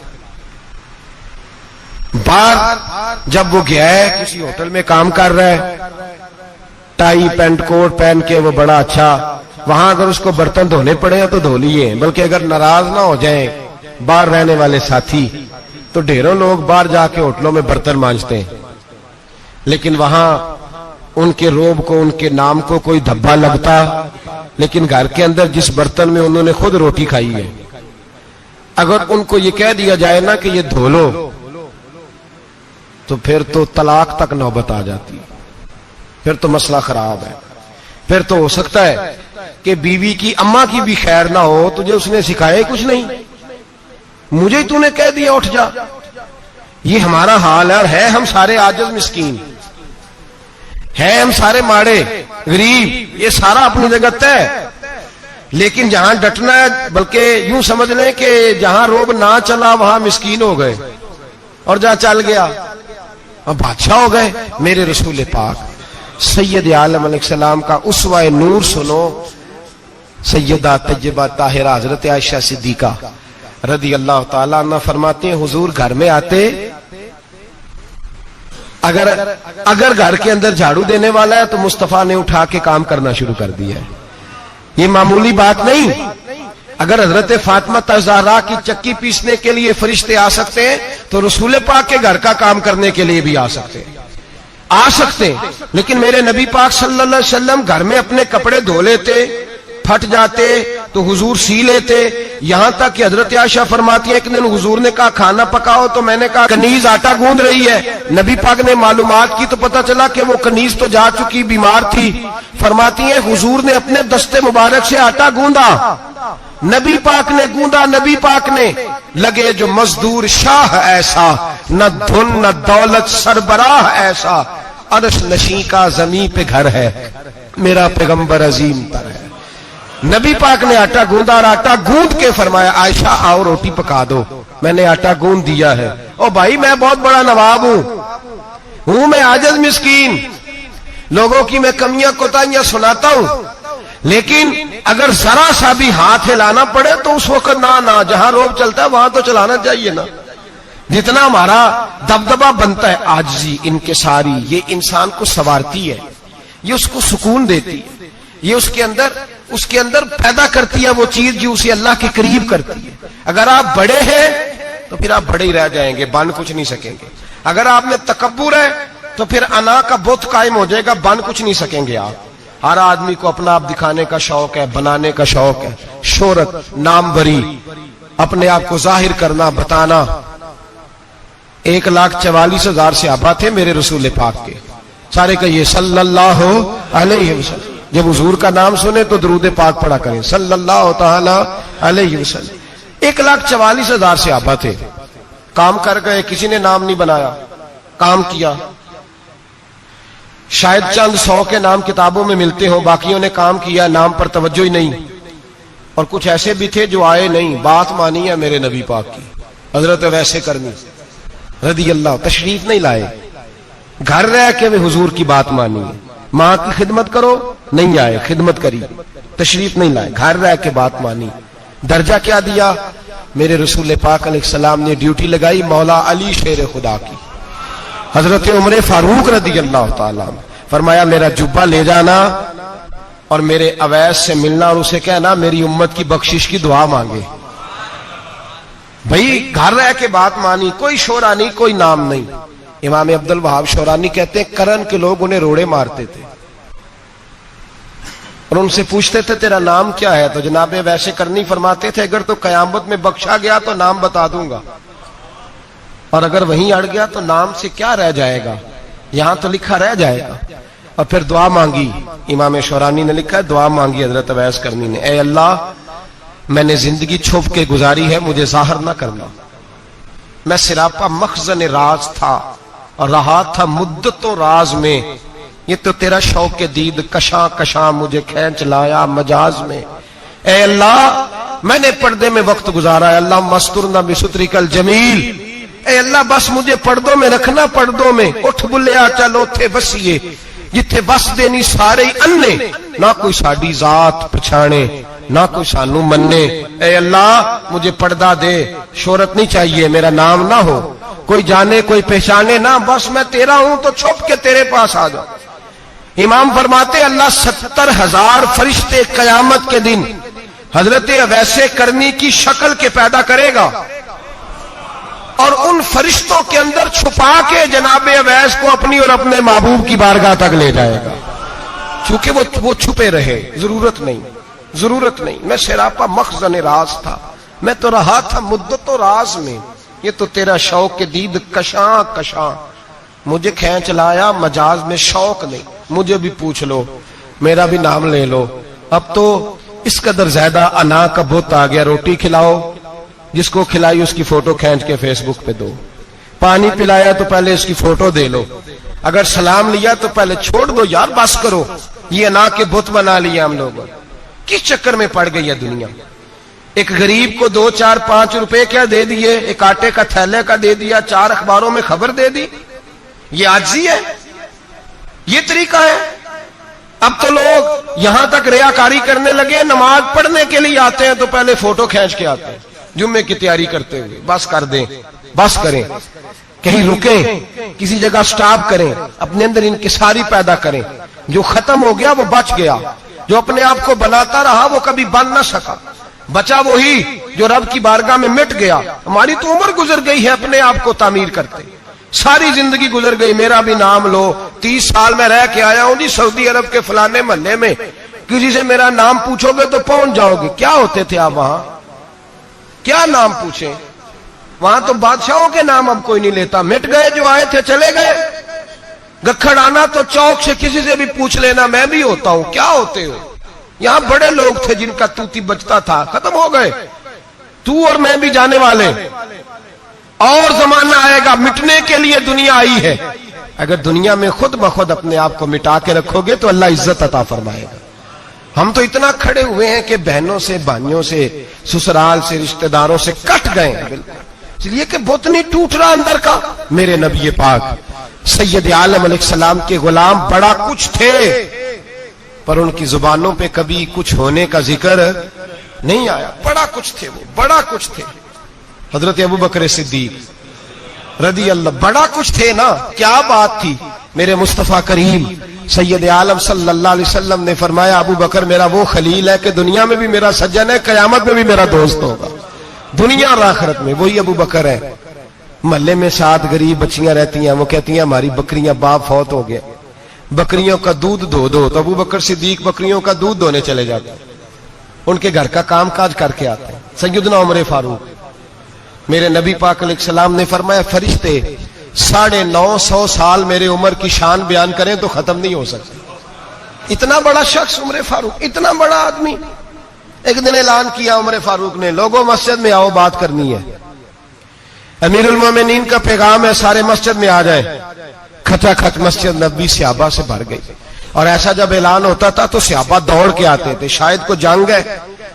باہر جب وہ گیا ہے کسی ہوٹل میں کام کر رہا ہے, ٹائی پینٹ کوٹ پہن کے وہ بڑا اچھا, وہاں اگر اس کو برتن دھونے پڑے تو دھو لیے, بلکہ اگر ناراض نہ ہو جائیں باہر رہنے والے ساتھی تو ڈھیروں لوگ باہر جا کے ہوٹلوں میں برتن مانجتے ہیں, لیکن وہاں ان کے روب کو, ان کے نام کو کوئی دھبا لگتا, لیکن گھر کے اندر جس برتن میں انہوں نے خود روٹی کھائی ہے, اگر ان کو یہ کہہ دیا جائے نا کہ یہ دھو لو, تو پھر تو طلاق تک نوبت آ جاتی, پھر تو مسئلہ خراب ہے. پھر تو ہو سکتا ہے کہ بیوی کی اماں کی بھی خیر نہ ہو, تجھے اس نے سکھایا ہی کچھ نہیں, مجھے تو نے کہہ دیا اٹھ جا. یہ ہمارا حال ہے, اور ہے ہم سارے عاجز مسکین, ہے ہم سارے ماڑے غریب, یہ سارا اپنی جگہ طے. لیکن جہاں ڈٹنا ہے, بلکہ یوں سمجھ لیں کہ جہاں روب نہ چلا وہاں مسکین ہو گئے, اور جہاں چل گیا اور بادشاہ ہو گئے. میرے رسول پاک سید عالم علیہ السلام کا اسوہ نور سنو, سیدہ طیبہ طاہرہ حضرت عائشہ صدیقہ رضی اللہ تعالیٰ عنہ فرماتے ہیں, حضور گھر میں آتے, اگر گھر کے اندر جھاڑو دینے والا ہے تو مصطفیٰ نے اٹھا کے کام کرنا شروع کر دیا ہے. یہ معمولی بات نہیں. اگر حضرت فاطمہ زہرا کی چکی پیسنے کے لیے فرشتے آ سکتے ہیں تو رسول پاک کے گھر کا کام کرنے کے لیے بھی آ سکتے ہیں. لیکن میرے نبی پاک صلی اللہ علیہ وسلم گھر میں اپنے کپڑے دھو لیتے, پھٹ جاتے تو حضور سی لیتے. یہاں تک کہ حضرت عائشہ فرماتی ہے, ایک دن حضور نے کہا کھانا پکاؤ, تو میں نے کہا کنیز آٹا گوندھ رہی ہے. نبی پاک نے معلومات کی تو پتا چلا کہ وہ کنیز تو جا چکی, بیمار تھی. فرماتی ہے حضور نے اپنے دستے مبارک سے آٹا گوندا, نبی پاک نے گوندا, نبی پاک نے. لگے جو مزدور شاہ ایسا, نہ دھن نہ دولت سربراہ ایسا, عرش نشیں کا زمین پہ گھر ہے, میرا پیغمبر عظیم تر ہے. نبی پاک نے آٹا گوندا, اور آٹا گوند کے فرمایا عائشہ آؤ روٹی پکا دو. میں نے آٹا گوند دیا ہے. او بھائی میں بہت بڑا نواب ہوں میں عاجز مسکین, لوگوں کی میں کمیاں کوتاہیاں سناتا ہوں, لیکن اگر ذرا سا بھی ہاتھ ہلانا پڑے تو اس وقت نہ جہاں روب چلتا ہے وہاں تو چلانا چاہیے نا. جتنا ہمارا دبدبہ بنتا ہے عاجزی, انکساری, یہ انسان کو سنوارتی ہے, یہ اس کو سکون دیتی ہے, یہ اس کے اندر پیدا کرتی ہے وہ چیز جو اسے اللہ کے قریب کرتی ہے. اگر آپ بڑے ہیں تو پھر آپ بڑے ہی رہ جائیں گے, بن کچھ نہیں سکیں گے. اگر آپ میں تکبر ہے تو پھر انا کا بت قائم ہو جائے گا, بن کچھ نہیں سکیں گے آپ. ہر آدمی کو اپنا آپ دکھانے کا شوق ہے, بنانے کا شوق ہے, شہرت, نام بری, اپنے آپ کو ظاہر کرنا, بتانا. 1,44,000 صحابہ تھے میرے رسول پاک کے, سارے کہیے صلی اللہ علیہ وسلم. جب حضور کا نام سنے تو درود پاک پڑھا کریں صلی اللہ تعالی علیہ وسلم. 1,44,000 صحابہ تھے, کام کر گئے, کسی نے نام نہیں بنایا, کام کیا. شاید چند 100 کے نام کتابوں میں ملتے ہو, باقیوں نے کام کیا, نام پر توجہ ہی نہیں. اور کچھ ایسے بھی تھے جو آئے نہیں, بات مانی ہے میرے نبی پاک کی. حضرت ویسے کرنی رضی اللہ تشریف نہیں لائے, گھر رہ کے وہ حضور کی بات مانی ہے. ماں کی خدمت کرو, نہیں آئے, خدمت کری, تشریف نہیں لائے, گھر رہ کے بات مانی. درجہ کیا دیا میرے رسول پاک علیہ السلام نے؟ ڈیوٹی لگائی مولا علی شیر خدا کی. حضرت عمر فاروق رضی اللہ تعالیٰ فرمایا میرا جبہ لے جانا اور میرے اویس سے ملنا اور اسے کہنا میری امت کی بخشش کی دعا مانگے. بھئی گھر رہ کے بات مانی, کوئی شورا نہیں, کوئی نام نہیں. امام عبد الوہاب شورانی کہتے ہیں کرن کے لوگ انہیں روڑے مارتے تھے اور ان سے پوچھتے تھے تیرا نام کیا ہے, تو جناب ویسے کرنی فرماتے تھے اگر تو قیامت میں بخشا گیا تو نام بتا دوں گا, اور اگر وہیں اڑ گیا تو نام سے کیا رہ جائے گا, یہاں تو لکھا رہ جائے گا. اور پھر دعا مانگی. امام شورانی نے لکھا ہے دعا مانگی حضرت اویس کرنی نے, اے اللہ میں نے زندگی چھپ کے گزاری ہے, مجھے ظاہر نہ کرنا. میں سراپا مخزن راز تھا اور رہا تھا مدتوں راز میں, یہ تو تیرا شوق کے دید کشاں کشاں مجھے کھینچ لایا مجاز میں. اے اللہ میں نے پردے میں وقت گزارا ہے, اللہ مسترنا بسترک الجمیل. اے اللہ بس مجھے پردوں میں رکھنا, پردوں میں. اٹھ بلیا چلو تھے بسیے جتھے بس دینی سارے انے, نہ کوئی ساڈی ذات پچھانے نہ کوئی سانو مننے. اے اللہ مجھے پردہ دے, شہرت نہیں چاہیے, میرا نام نہ ہو, کوئی جانے کوئی پہچانے نہ, بس میں تیرا ہوں تو چھپ کے تیرے پاس آ جاؤ. امام فرماتے اللہ 70,000 فرشتے قیامت کے دن حضرت اویس کرنی کی شکل کے پیدا کرے گا اور ان فرشتوں کے اندر چھپا کے جناب اویس کو اپنی اور اپنے محبوب کی بارگاہ تک لے جائے گا. چونکہ وہ چھپے رہے, ضرورت نہیں. میں سراپا مخزن راز تھا, میں تو رہا تھا مدتوں راز میں, یہ تو تیرا شوق کے دید کشاں کشاں مجھے کھینچ لایا مجاز میں. شوق نہیں, مجھے بھی پوچھ لو, میرا بھی نام لے لو. اب تو اس قدر زیادہ انا کا بت آ گیا, روٹی کھلاؤ, جس کو کھلائی اس کی فوٹو کھینچ کے فیس بک پہ دو, پانی پلایا تو پہلے اس کی فوٹو دے لو, اگر سلام لیا تو پہلے چھوڑ دو یار, بس کرو. یہ انا کے بت بنا لیا ہم لوگوں. کس چکر میں پڑ گئی ہے دنیا. ایک غریب کو 2 4 5 روپے کیا دے دیے, ایک آٹے کا تھیلے کا دے دیا, 4 اخباروں میں خبر دے دی, یہ عاجزی ہے, یہ طریقہ ہے. اب تو لوگ یہاں تک ریاکاری کرنے لگے, نماز پڑھنے کے لیے آتے ہیں تو پہلے فوٹو کھینچ کے آتے ہیں جمعے کی تیاری کرتے ہوئے. بس کر دیں, بس کریں, کہیں رکیں, کسی جگہ سٹاپ کریں, اپنے اندر انکساری پیدا کریں. جو ختم ہو گیا وہ بچ گیا, جو اپنے آپ کو بناتا رہا وہ کبھی بن نہ سکا. بچا وہی جو رب کی بارگاہ میں مٹ گیا. ہماری تو عمر گزر گئی ہے اپنے آپ کو تعمیر کرتے, ساری زندگی گزر گئی. میرا بھی نام لو, 30 سال میں رہ کے آیا ہوں جی سعودی عرب کے فلانے محلے میں, کسی سے میرا نام پوچھو گے تو پہنچ جاؤ گے. کیا ہوتے تھے آپ وہاں, کیا نام پوچھیں, وہاں تو بادشاہوں کے نام اب کوئی نہیں لیتا, مٹ گئے, جو آئے تھے چلے گئے. گکھڑ آنا تو چوک سے کسی سے بھی پوچھ لینا میں بھی ہوتا ہوں, کیا ہوتے ہو. یہاں بڑے لوگ تھے جن کا توتی بچتا تھا, ختم ہو گئے. تو اور میں بھی جانے والے, اور زمانہ آئے گا, مٹنے کے لیے دنیا آئی ہے. اگر دنیا میں خود بخود اپنے آپ کو مٹا کے رکھو گے تو اللہ عزت عطا فرمائے گا. ہم تو اتنا کھڑے ہوئے ہیں کہ بہنوں سے, بھائیوں سے, سسرال سے, رشتہ داروں سے کٹ گئے ہیں بالکل, اس لیے کہ بت نہیں ٹوٹ رہا اندر کا. میرے نبی پاک سید عالم علیہ السلام کے غلام بڑا کچھ تھے, پر ان کی زبانوں پہ کبھی کچھ ہونے کا ذکر نہیں آیا. بڑا کچھ تھے, وہ بڑا کچھ تھے. حضرت ابوبکر صدیق رضی اللہ بڑا کچھ تھے نا, کیا بات تھی. میرے مصطفیٰ کریم سید عالم صلی اللہ علیہ وسلم نے فرمایا ابو بکر میرا وہ خلیل ہے کہ دنیا میں بھی میرا سجن ہے, قیامت میں بھی میرا دوست ہوگا. دنیا اور آخرت میں وہی ابو بکر ہے. محلے میں 7 غریب بچیاں رہتی ہیں, وہ کہتی ہیں ہماری بکریاں باپ فوت ہو گیا, بکریوں کا دودھ دھو دو. تو ابو بکر صدیق بکریوں کا دودھ دھونے چلے جاتے ہیں, ان کے گھر کا کام کاج کر کے آتے ہیں. سیدنا عمر فاروق میرے نبی پاک علیہ السلام نے فرمایا فرشتے 950 سال میرے عمر کی شان بیان کریں تو ختم نہیں ہو سکتے. اتنا بڑا شخص عمر فاروق, اتنا بڑا آدمی. ایک دن اعلان کیا عمر فاروق نے, لوگوں مسجد میں آؤ بات کرنی ہے. امیر المومنین کا پیغام ہے سارے مسجد میں آ جائیں. کھچا کھچ مسجد نبی صحابہ سے بھر گئی, اور ایسا جب اعلان ہوتا تھا تو صحابہ دوڑ کے آتے تھے. شاید کو جنگ ہے,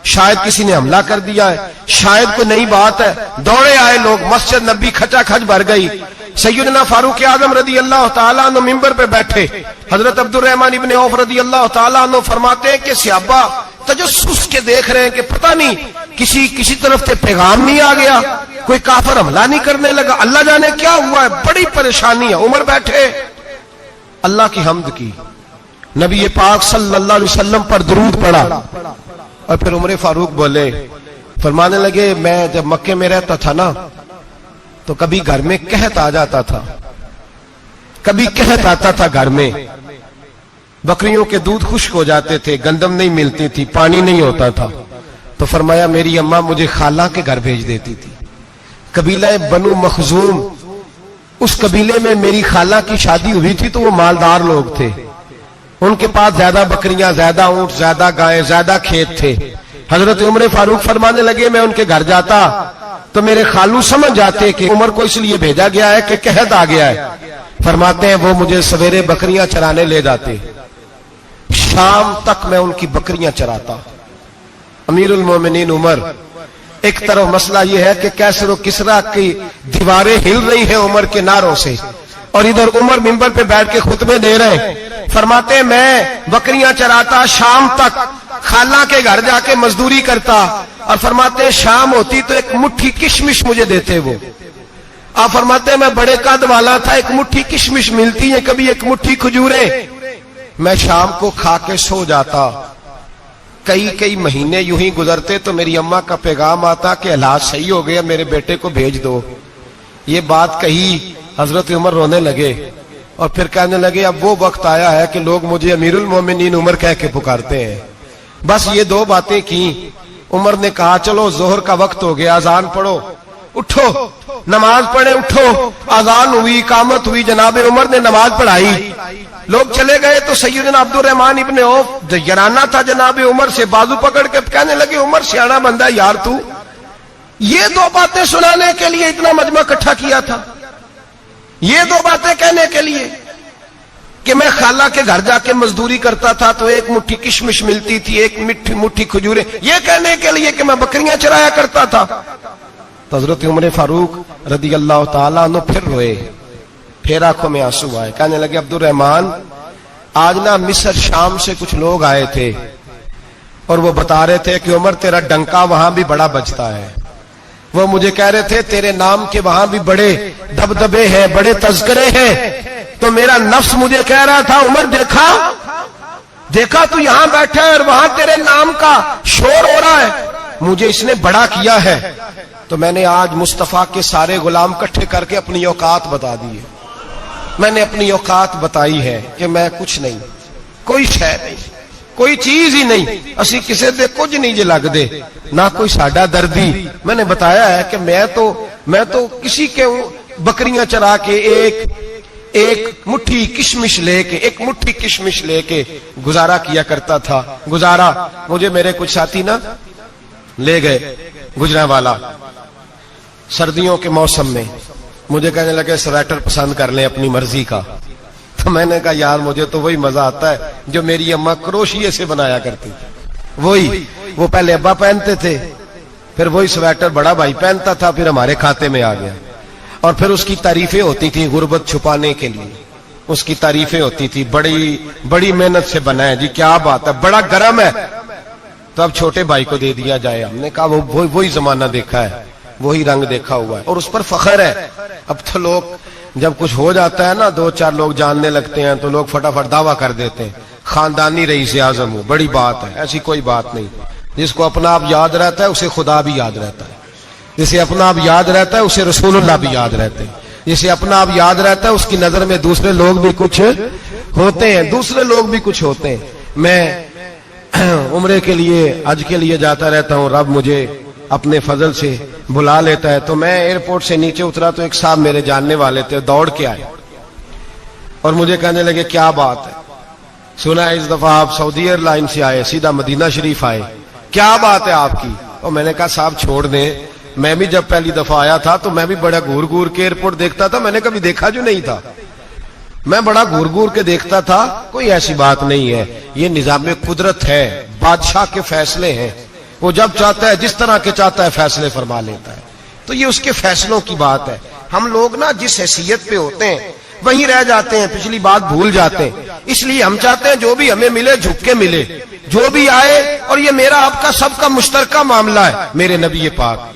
شاید کسی نے حملہ کر دیا ہے, شاید کوئی نئی بات ہے. دوڑے آئے لوگ, مسجد نبی کھچا کھچ بھر گئی. سیدنا فاروق اعظم رضی اللہ تعالیٰ عنہ ممبر پہ بیٹھے. حضرت عبد الرحمن ابن عوف رضی اللہ تعالیٰ عنہ فرماتے ہیں کہ صحابہ تجسس کے دیکھ رہے ہیں کہ پتہ نہیں کسی طرف سے پیغام نہیں آ گیا. کوئی کافر حملہ نہیں کرنے لگا, اللہ جانے کیا ہوا ہے, بڑی پریشانی ہے. عمر بیٹھے, اللہ کی حمد کی, نبی پاک صلی اللہ علیہ وسلم پر درود پڑا, اور پھر عمر فاروق بولے, فرمانے لگے میں جب مکے میں رہتا تھا نا تو کبھی گھر میں قحط آ جاتا تھا, کبھی قحط آتا تھا گھر میں, بکریوں کے دودھ خشک ہو جاتے تھے, گندم نہیں ملتی تھی, پانی نہیں ہوتا تھا. تو فرمایا میری اماں مجھے خالہ کے گھر بھیج دیتی تھی. قبیلہ بنو مخزوم, اس قبیلے میں میری خالہ کی شادی ہوئی تھی تو وہ مالدار لوگ تھے, ان کے پاس زیادہ بکریاں, زیادہ اونٹ, زیادہ گائے, زیادہ کھیت تھے. حضرت عمر فاروق فرمانے لگے میں ان کے گھر جاتا تو میرے خالو سمجھ جاتے کہ عمر کو اس لیے بھیجا گیا ہے کہ قحط آ گیا ہے. فرماتے ہیں وہ مجھے سویرے بکریاں چرانے لے جاتے, شام تک میں ان کی بکریاں چراتا. امیر المومنین عمر, ایک طرف مسئلہ یہ ہے کہ کیسر و کسرا کی دیواریں ہل رہی ہیں عمر کے نعروں سے, اور ادھر عمر منبر پہ بیٹھ کے خطبے دے رہے ہیں. فرماتے ہیں میں بکریاں چراتا, شام تک خالہ کے گھر جا کے مزدوری کرتا, اور فرماتے ہیں شام ہوتی تو ایک مٹھی کشمش مجھے دیتے وہ. آپ فرماتے ہیں میں بڑے قد والا تھا, ایک مٹھی کشمش ملتی ہے, کبھی ایک مٹھی کھجوریں, میں شام کو کھا کے سو جاتا. کئی مہینے یوں ہی گزرتے تو میری اماں کا پیغام آتا کہ حالات صحیح ہو گیا, میرے بیٹے کو بھیج دو. یہ بات کہی, حضرت عمر رونے لگے اور پھر کہنے لگے اب وہ وقت آیا ہے کہ لوگ مجھے امیر المومنین عمر کہہ کے پکارتے ہیں. بس یہ دو باتیں کی. عمر نے کہا چلو ظہر کا وقت ہو گیا, اذان پڑھو, اٹھو نماز پڑھے, اٹھو. اذان ہوئی, اقامت ہوئی, جناب عمر نے نماز پڑھائی, لوگ چلے گئے تو سیدنا عبد الرحمن ابن عوف یارانہ تھا جناب عمر سے, بازو پکڑ کے کہنے لگے عمر سیانا بندہ یار, تو یہ دو باتیں سنانے کے لیے اتنا مجمع اکٹھا کیا تھا, یہ دو باتیں کہنے کے لیے کہ میں خالہ کے گھر جا کے مزدوری کرتا تھا تو ایک مٹھی کشمش ملتی تھی, ایک مٹھی کھجوریں, یہ کہنے کے لیے کہ میں بکریاں چرایا کرتا تھا. تو حضرت عمر فاروق رضی اللہ تعالیٰ عنہ پھر روئے, پھر آنکھوں میں آنسو آئے. کہنے لگے عبد الرحمن آج نا مصر شام سے کچھ لوگ آئے تھے اور وہ بتا رہے تھے کہ عمر تیرا ڈنکا وہاں بھی بڑا بجتا ہے. وہ مجھے کہہ رہے تھے تیرے نام کے وہاں بھی بڑے دبدبے ہیں, بڑے تذکرے ہیں. تو میرا نفس مجھے کہہ رہا تھا عمر دیکھا تو یہاں بیٹھا ہے اور وہاں تیرے نام کا شور ہو رہا ہے, مجھے اس نے بڑا کیا ہے. تو میں نے آج مصطفیٰ کے سارے غلام کٹھے کر کے اپنی اوقات بتا دی ہے. میں نے اپنی اوقات بتائی ہے کہ میں کچھ نہیں, کوئی شے نہیں, کوئی چیز ہی نہیں, اسی کسے دے کچھ نہیں جے لگ دے, نہ کوئی ساڈا دردی. میں نے بتایا ہے کہ میں تو کسی کے بکریاں چرا کے ایک مٹھی کشمش لے کے گزارا کیا کرتا تھا. گزارا مجھے میرے کچھ ساتھی نا لے گئے گجرانوالا سردیوں کے موسم میں, مجھے کہنے لگے سویٹر پسند کر لیں اپنی مرضی کا. تو میں نے کہا یار مجھے تو وہی مزہ آتا ہے جو میری اماں کروشیے سے بنایا کرتی, وہی. وہ پہلے ابا پہنتے تھے, پھر وہی سویٹر بڑا بھائی پہنتا تھا, پھر ہمارے کھاتے میں آ گیا. اور پھر اس کی تعریفیں ہوتی تھی غربت چھپانے کے لیے, اس کی تعریفیں ہوتی تھی بڑی محنت سے بنا ہے جی, کیا بات ہے, بڑا گرم ہے. تو اب چھوٹے بھائی کو دے دیا جائے. ہم نے کہا وہی زمانہ دیکھا ہے, وہی رنگ دیکھا ہوا ہے اور اس پر فخر ہے. اب تو لوگ جب کچھ ہو جاتا ہے نا, دو چار لوگ جاننے لگتے ہیں تو لوگ فٹافٹ دعویٰ کر دیتے ہیں خاندانی رئیس اعظم ہو, بڑی بات ہے. ایسی کوئی بات نہیں. جس کو اپنا آپ یاد رہتا ہے اسے خدا بھی یاد رہتا ہے, جسے اپنا آپ یاد رہتا ہے اسے رسول اللہ بھی یاد رہتے ہیں, جسے اپنا آپ یاد رہتا ہے اس کی نظر میں دوسرے لوگ بھی کچھ ہوتے ہیں. میں عمرے کے لیے حج کے لیے جاتا رہتا ہوں, رب مجھے اپنے فضل سے بلا لیتا ہے. تو میں ایئرپورٹ سے نیچے اترا تو ایک صاحب میرے جاننے والے تھے, دوڑ کے آئے اور مجھے کہنے لگے کیا بات ہے, سنا ہے اس دفعہ آپ سعودی ایئر لائن سے آئے, سیدھا مدینہ شریف آئے, کیا بات ہے آپ کی. اور میں نے کہا صاحب چھوڑ دیں, میں بھی جب پہلی دفعہ آیا تھا تو میں بھی بڑا گور کے ایئرپورٹ دیکھتا تھا, میں نے کبھی دیکھا جو نہیں تھا, میں بڑا گور کے دیکھتا تھا. کوئی ایسی بات نہیں ہے, یہ نظام قدرت ہے, بادشاہ کے فیصلے ہیں, وہ جب چاہتا ہے جس طرح کے چاہتا ہے فیصلے فرما لیتا ہے. تو یہ اس کے فیصلوں کی بات ہے. ہم لوگ نا جس حیثیت پہ ہوتے ہیں وہیں رہ جاتے ہیں, پچھلی بات بھول جاتے ہیں. اس لیے ہم چاہتے ہیں جو بھی ہمیں ملے جھک کے ملے, جو بھی آئے, اور یہ میرا آپ کا سب کا مشترکہ معاملہ ہے. میرے نبی پاک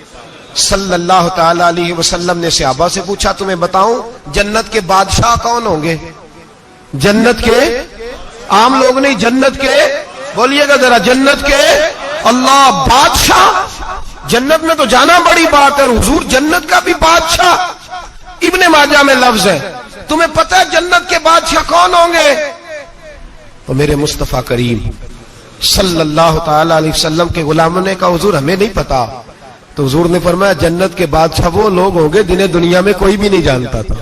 صلی اللہ تعالی علیہ وسلم نے صحابہ سے پوچھا تمہیں بتاؤں جنت کے بادشاہ کون ہوں گے؟ جنت کے عام لوگ نہیں، جنت کے، بولیے گا ذرا، جنت کے اللہ بادشاہ. جنت میں تو جانا بڑی بات ہے، حضور جنت کا بھی بادشاہ. ابن ماجہ میں لفظ ہے. تمہیں پتہ ہے جنت کے بادشاہ کون ہوں گے؟ تو میرے مصطفیٰ کریم صلی اللہ تعالی علیہ وسلم کے غلاموں نے کہا حضور ہمیں نہیں پتا. تو حضور نے فرمایا جنت کے بادشاہ وہ لوگ ہوں گے جنہیں دنیا میں کوئی بھی نہیں جانتا تھا،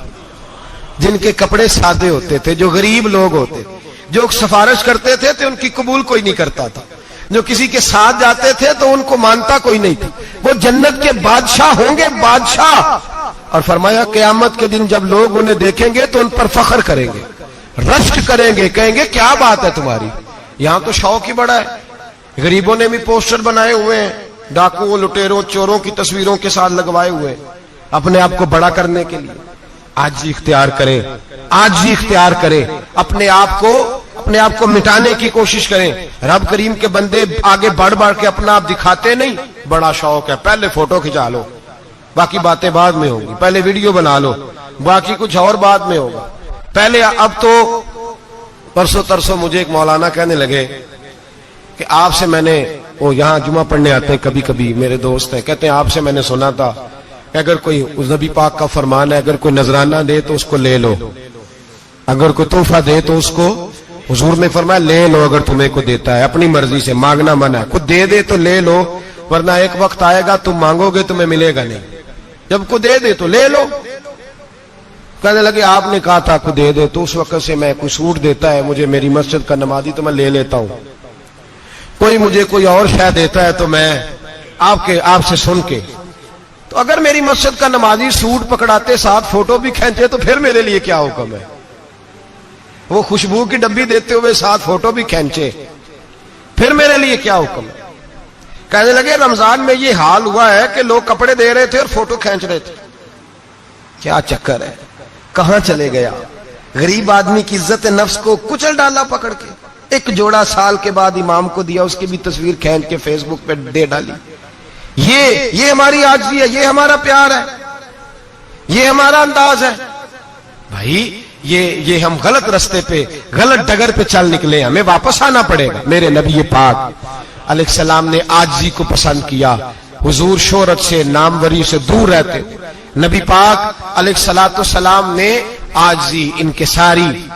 جن کے کپڑے سادے ہوتے تھے، جو غریب لوگ ہوتے، جو سفارش کرتے تھے تو ان کی قبول کوئی نہیں کرتا تھا، جو کسی کے ساتھ جاتے تھے تو ان کو مانتا کوئی نہیں تھا. وہ جنت کے بادشاہ ہوں گے، بادشاہ. اور فرمایا قیامت کے دن جب لوگ انہیں دیکھیں گے تو ان پر فخر کریں گے، رشک کریں گے، کہیں گے کیا بات ہے تمہاری. یہاں تو شوق ہی بڑا ہے. غریبوں نے بھی پوسٹر بنائے ہوئے ہیں، ڈاکوؤں، لٹیروں، چوروں کی تصویروں کے ساتھ لگوائے ہوئے اپنے آپ کو بڑا کرنے کے لیے. آجزی اختیار کریں، آجزی اختیار کریں، اپنے آپ کو مٹانے کی کوشش کریں. رب کریم کے بندے آگے بڑھ کے اپنا آپ دکھاتے نہیں. بڑا شوق ہے، پہلے فوٹو کھچا لو، باقی باتیں بعد میں ہوں گی. پہلے ویڈیو بنا لو، باقی کچھ اور بعد میں ہوگا. پہلے اب تو پرسوں ترسوں مجھے ایک مولانا کہنے لگے کہ آپ سے میں نے، وہ یہاں جمعہ پڑھنے آتے ہیں کبھی کبھی، میرے دوست ہیں، کہتے ہیں آپ سے میں نے سنا تھا کہ اگر کوئی نبی پاک کا فرمان ہے اگر کوئی نذرانہ دے تو اس کو لے لو، اگر کوئی تحفہ دے تو اس کو، حضور نے فرمایا لے لو اگر تمہیں کو دیتا ہے، اپنی مرضی سے، مانگنا منع ہے. خود دے دے تو لے لو، ورنہ ایک وقت آئے گا تم مانگو گے تمہیں ملے گا نہیں. جب کو دے دے تو لے لو. کہنے لگے آپ نے کہا تھا کو دے دے، تو اس وقت سے میں کوئی سوٹ دیتا ہے مجھے میری مسجد کا نمازی تو میں لے لیتا ہوں، کوئی مجھے کوئی اور شے دیتا ہے تو میں آپ سے سن کے. تو اگر میری مسجد کا نمازی سوٹ پکڑاتے ساتھ فوٹو بھی کھینچے تو پھر میرے لیے کیا حکم ہے؟ وہ خوشبو کی ڈبی دیتے ہوئے ساتھ فوٹو بھی کھینچے، پھر میرے لیے کیا حکم ہے؟ کہنے لگے رمضان میں یہ حال ہوا ہے کہ لوگ کپڑے دے رہے تھے اور فوٹو کھینچ رہے تھے. کیا چکر ہے، کہاں چلے گیا؟ غریب آدمی کی عزت نفس کو کچل ڈالا پکڑ کے. ایک جوڑا سال کے بعد امام کو دیا، اس کی بھی تصویر کھینچ کے فیس بک پہ دے ڈالی. یہ ہماری عاجزی ہے، یہ ہمارا پیار ہے، یہ ہمارا انداز ہے. بھائی یہ ہم غلط رستے پہ، غلط ڈگر پہ چل نکلے، ہمیں واپس آنا پڑے گا. میرے نبی پاک علیہ السلام نے عاجزی کو پسند کیا. حضور شہرت سے، ناموری سے دور رہتے. نبی پاک علیہ السلام نے عاجزی، انکساری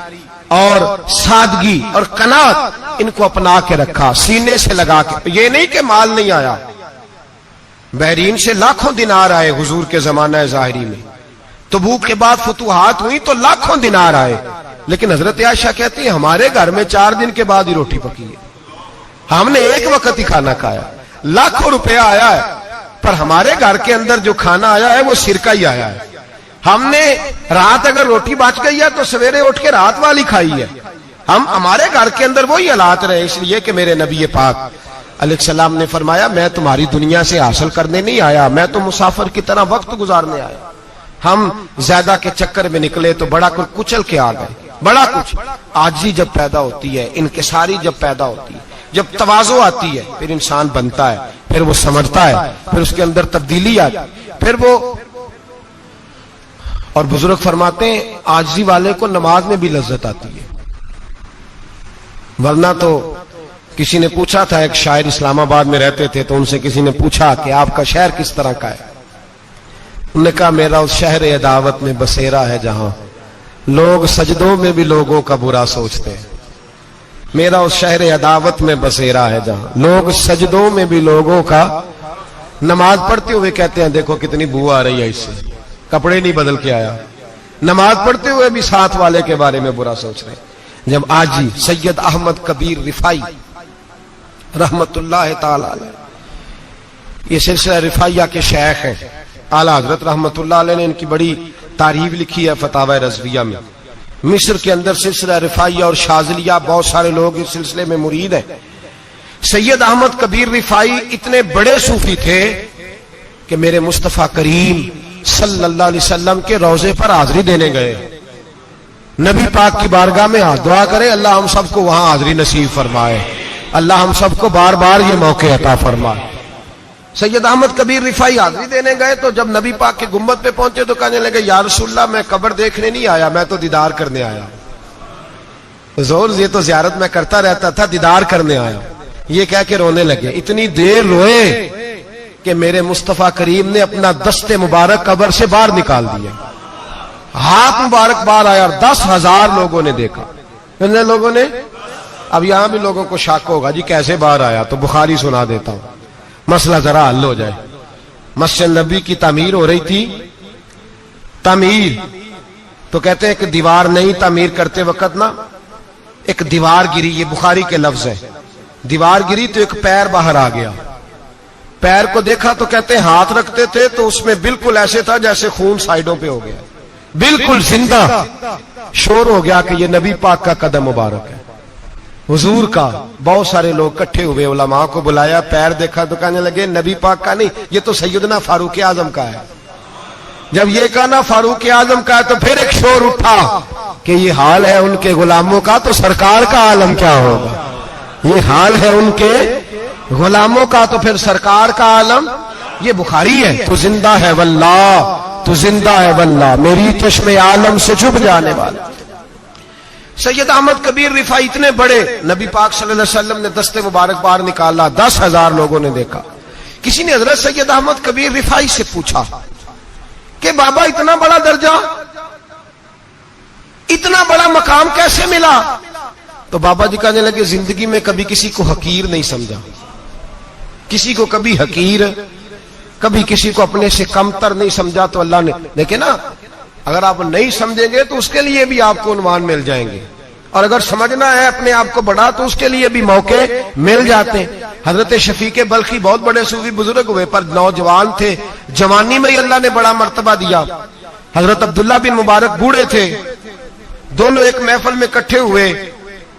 اور سادگی اور قناعت ان کو اپنا کے رکھا، سینے سے لگا کے. یہ نہیں کہ مال نہیں آیا، بحرین سے لاکھوں دینار آئے حضور کے زمانہ ظاہری میں. تبوک کے بعد فتوحات ہوئی تو لاکھوں دینار آئے، لیکن حضرت عائشہ کہتی ہے ہمارے گھر میں 4 دن کے بعد ہی روٹی پکی ہے، ہم نے ایک وقت ہی کھانا کھایا. لاکھوں روپیہ آیا ہے پر ہمارے گھر کے اندر جو کھانا آیا ہے وہ سرکہ ہی آیا ہے. ہم نے رات اگر روٹی بچ گئی ہے تو سویرے اٹھ کے رات والی کھائی ہے. ہمارے گھر کے اندر وہی حالات رہے. اس لیے کہ میرے نبی پاک علیہ السلام نے فرمایا میں تمہاری دنیا سے حاصل کرنے نہیں آیا، میں تو مسافر کی طرح وقت گزارنے آیا. ہم زیادہ کے چکر میں نکلے تو بڑا کچھ کچل کے آ گئے. بڑا کچھ عاجزی جب پیدا ہوتی ہے، انکساری جب پیدا ہوتی ہے، جب تواضع آتی ہے، پھر انسان بنتا ہے، پھر وہ سمجھتا ہے، پھر اس کے اندر تبدیلی آتی ہے، پھر وہ. اور بزرگ فرماتے ہیں عاجزی والے کو نماز میں بھی لذت آتی ہے. ورنہ تو کسی نے پوچھا تھا، ایک شاعر اسلام آباد میں رہتے تھے، تو ان سے کسی نے پوچھا کہ آپ کا شہر کس طرح کا ہے؟ انہوں نے کہا میرا اس شہر عداوت میں بسیرا ہے جہاں لوگ سجدوں میں بھی لوگوں کا برا سوچتے ہیں. میرا اس شہر عداوت میں بسیرا ہے جہاں لوگ سجدوں میں بھی لوگوں کا، نماز پڑھتے ہوئے کہتے ہیں دیکھو کتنی بو آ رہی ہے اس سے، کپڑے نہیں بدل کے آیا. نماز پڑھتے ہوئے بھی ساتھ والے کے بارے میں برا سوچ رہے. جب آجی سید احمد کبیر رفائی رحمت اللہ تعالی علیہ، یہ سلسلہ رفائیہ کے شیخ ہیں، اعلیٰ حضرت رحمت اللہ علیہ نے ان کی بڑی تعریف لکھی ہے فتاوی رضویہ میں. مصر کے اندر سلسلہ رفائیہ اور شاذلیہ بہت سارے لوگ اس سلسلے میں مرید ہیں. سید احمد کبیر رفائی اتنے بڑے صوفی تھے کہ میرے مصطفیٰ کریم صلی اللہ علیہ وسلم کے روضے پر حاضری دینے گئے. نبی پاک کی بارگاہ میں ہاتھ دعا کرے اللہ ہم سب کو وہاں حاضری نصیب فرمائے، اللہ ہم سب کو بار بار یہ موقع عطا فرمائے. سید احمد کبیر رفاعی حاضری دینے گئے تو جب نبی پاک کے گنبد پہ پہنچے تو کہنے لگے یا رسول اللہ میں قبر دیکھنے نہیں آیا، میں تو دیدار کرنے آیا. حضور یہ تو زیارت میں کرتا رہتا تھا، دیدار کرنے آیا. یہ کہہ کے رونے لگے. اتنی دیر روئے کہ میرے مصطفیٰ کریم نے اپنا دست مبارک قبر سے باہر نکال دیا، ہاتھ مبارک باہر آیا اور 10,000 لوگوں نے دیکھا. کتنے لوگوں نے؟ اب یہاں بھی لوگوں کو شک ہوگا جی کیسے باہر آیا، تو بخاری سنا دیتا ہوں مسئلہ ذرا حل ہو جائے. مسجد نبی کی تعمیر ہو رہی تھی. تعمیر تو کہتے ہیں کہ دیوار نہیں، تعمیر کرتے وقت نا ایک دیوار گری، یہ بخاری کے لفظ ہے. دیوار گری تو ایک پیر باہر آ گیا. پیر کو دیکھا تو کہتے ہیں ہاتھ رکھتے تھے تو اس میں بالکل ایسے تھا جیسے خون سائیڈوں پہ ہو گیا، بالکل زندہ. شور ہو گیا کہ یہ نبی پاک کا قدم مبارک ہے، حضور کا. بہت سارے لوگ اکٹھے ہوئے، علماء کو بلایا، پیر دیکھا تو کہنے لگے نبی پاک کا نہیں، یہ تو سیدنا فاروق اعظم کا ہے. جب یہ کہا نا فاروق اعظم کا ہے تو پھر ایک شور اٹھا کہ یہ حال ہے ان کے غلاموں کا تو سرکار کا عالم کیا ہوگا. یہ حال ہے ان کے غلاموں کا تو پھر سرکار کا عالم. یہ بخاری ہے. تو زندہ ہے واللہ، تو زندہ ہے واللہ، میری چشم عالم سے چھپ جانے والا. سید احمد کبیر رفاعی اتنے بڑے، نبی پاک صلی اللہ علیہ وسلم نے دست مبارک باہر نکالا، 10,000 لوگوں نے دیکھا. کسی نے حضرت سید احمد کبیر رفاعی سے پوچھا کہ بابا اتنا بڑا درجہ، اتنا بڑا مقام کیسے ملا؟ تو بابا جی کہنے لگے زندگی میں کبھی کسی کو حقیر نہیں سمجھا، کسی کو کبھی حقیر، کبھی کسی کو اپنے سے کمتر نہیں سمجھا. تو اللہ نے دیکھے نا، اگر آپ نہیں سمجھیں گے تو اس کے لیے بھی آپ کو عنوان مل جائیں گے، اور اگر سمجھنا ہے اپنے آپ کو بڑا تو اس کے لیے بھی موقع مل جاتے ہیں. حضرت شفیق بلخی بہت بڑے صوفی بزرگ ہوئے پر نوجوان تھے، جوانی میں ہی اللہ نے بڑا مرتبہ دیا. حضرت عبداللہ بن مبارک بوڑھے تھے، دونوں ایک محفل میں اکٹھے ہوئے.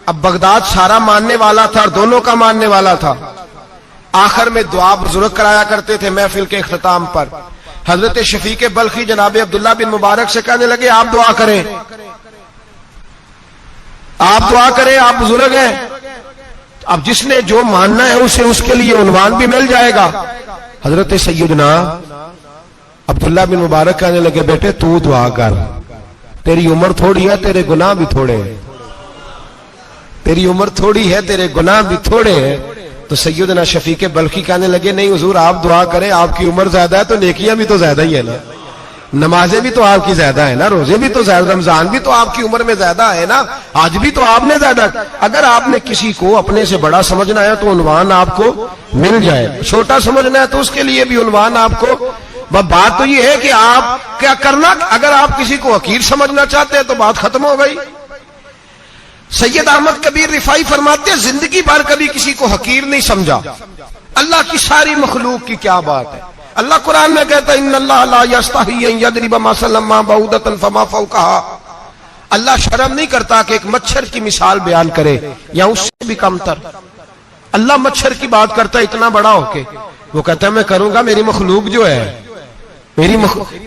اب بغداد سارا ماننے والا تھا اور دونوں کا ماننے والا تھا. آخر میں دعا بزرگ کرایا کرتے تھے محفل کے اختتام پر. حضرت شفیق بلخی جناب عبداللہ بن مبارک سے کہنے لگے آپ دعا کریں، آپ دعا کریں، آپ بزرگ ہیں. اب جس نے جو ماننا ہے اسے اس کے لیے عنوان بھی مل جائے گا. حضرت سیدنا عبداللہ بن مبارک کہنے لگے بیٹے تو دعا کر، تیری عمر تھوڑی ہے، تیرے گناہ بھی تھوڑے ہیں، تیری عمر تھوڑی ہے، تیرے گناہ بھی تھوڑے ہیں. تو سیدنا شفیق بلخی کہنے لگے نہیں حضور آپ دعا کریں، آپ کی عمر زیادہ ہے تو نیکیاں بھی تو زیادہ ہی ہے نا، نمازیں بھی تو آپ کی زیادہ ہے نا، روزے بھی تو زیادہ، رمضان بھی تو آپ کی عمر میں زیادہ ہے نا، آج بھی تو آپ نے زیادہ. اگر آپ نے کسی کو اپنے سے بڑا سمجھنا ہے تو عنوان آپ کو مل جائے، چھوٹا سمجھنا ہے تو اس کے لیے بھی عنوان آپ کو. بات تو یہ ہے کہ آپ کیا کرنا، اگر آپ کسی کو حقیر سمجھنا چاہتے ہیں تو بات ختم ہو گئی. سید احمد کبیر رفاعی فرماتے ہیں زندگی بھر کبھی کسی کو حقیر نہیں سمجھا. اللہ کی ساری مخلوق کی کیا بات ہے. اللہ قرآن میں کہتا ہے ان اللہ لا یستحی ان یضرب مثلا ما بعوضۃ فما فوقها. اللہ شرم نہیں کرتا کہ ایک مچھر کی مثال بیان کرے یا اس سے بھی کم تر. اللہ مچھر کی بات کرتا ہے اتنا بڑا ہو کے، وہ کہتا ہے میں کروں گا، میری مخلوق جو ہے میری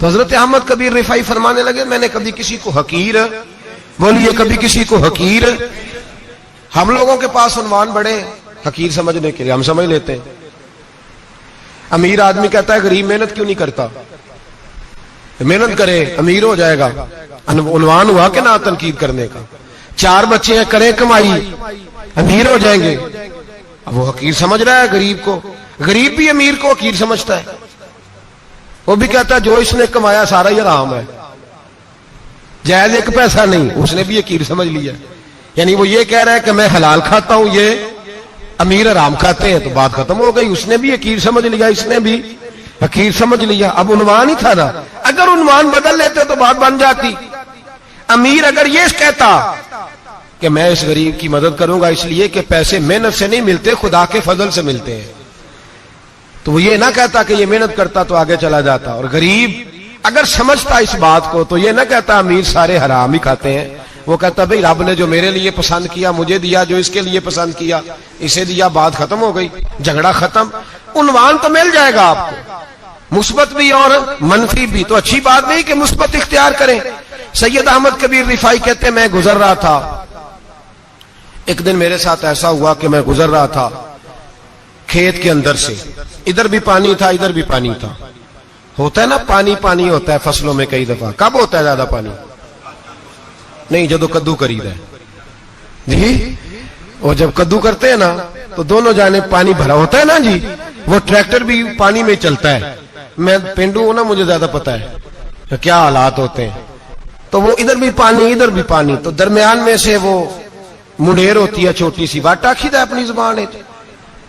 تو حضرت احمد کبیر رفاعی فرمانے لگے میں نے کبھی کسی کو حقیر، بولیے کبھی کسی کو حقیر. ہم لوگوں کے پاس عنوان بڑے حقیر سمجھنے کے لیے، ہم سمجھ لیتے ہیں. امیر آدمی کہتا ہے غریب محنت کیوں نہیں کرتا، محنت کرے امیر ہو جائے گا. عنوان ہوا کہ نہ تنقید کرنے کا. 4 بچے ہیں کریں کمائی امیر ہو جائیں گے. اب وہ حقیر سمجھ رہا ہے غریب کو، غریب بھی امیر کو حقیر سمجھتا ہے. وہ بھی کہتا ہے جو اس نے کمایا سارا ہی حرام ہے، جائز ایک پیسہ نہیں، اس نے بھی حقیر سمجھ لیا. یعنی وہ یہ کہہ رہا ہے کہ میں حلال کھاتا ہوں، یہ امیر حرام کھاتے ہیں، تو بات ختم ہو گئی. اس نے بھی حقیر سمجھ لیا، اس نے بھی حقیر سمجھ لیا. اب عنوان ہی تھا نا، اگر عنوان بدل لیتے تو بات بن جاتی. امیر اگر یہ کہتا کہ میں اس غریب کی مدد کروں گا اس لیے کہ پیسے محنت سے نہیں ملتے، خدا کے فضل سے ملتے ہیں، تو وہ یہ نہ کہتا کہ یہ محنت کرتا تو آگے چلا جاتا. اور غریب اگر سمجھتا اس بات کو تو یہ نہ کہتا امیر سارے حرام ہی کھاتے ہیں، وہ کہتا بھئی رب نے جو میرے لیے پسند کیا مجھے دیا، جو اس کے لیے پسند کیا اسے دیا، بات ختم ہو گئی، جھگڑا ختم. عنوان تو مل جائے گا آپ کو، مثبت بھی اور منفی بھی. تو اچھی بات نہیں کہ مثبت اختیار کریں. سید احمد کبیر رفاعی کہتے ہیں میں گزر رہا تھا، ایک دن میرے ساتھ ایسا ہوا کہ میں گزر رہا تھا کھیت کے اندر سے، ادھر بھی پانی تھا ادھر بھی پانی تھا. ہوتا ہے نا پانی پانی ہوتا ہے فصلوں میں کئی دفعہ. کب ہوتا ہے زیادہ پانی؟ نہیں جدو کدو کری ہے جی. اور جب کدو کرتے ہیں نا تو دونوں جانب پانی بھرا ہوتا ہے نا جی. وہ ٹریکٹر بھی پانی میں چلتا ہے. میں پینڈو ہوں نا, مجھے زیادہ پتا ہے کیا حالات ہوتے ہیں. تو وہ ادھر بھی پانی ادھر بھی پانی, تو درمیان میں سے وہ منڈیر ہوتی ہے چھوٹی سی, واٹا کھیدا اپنی زبان ہے.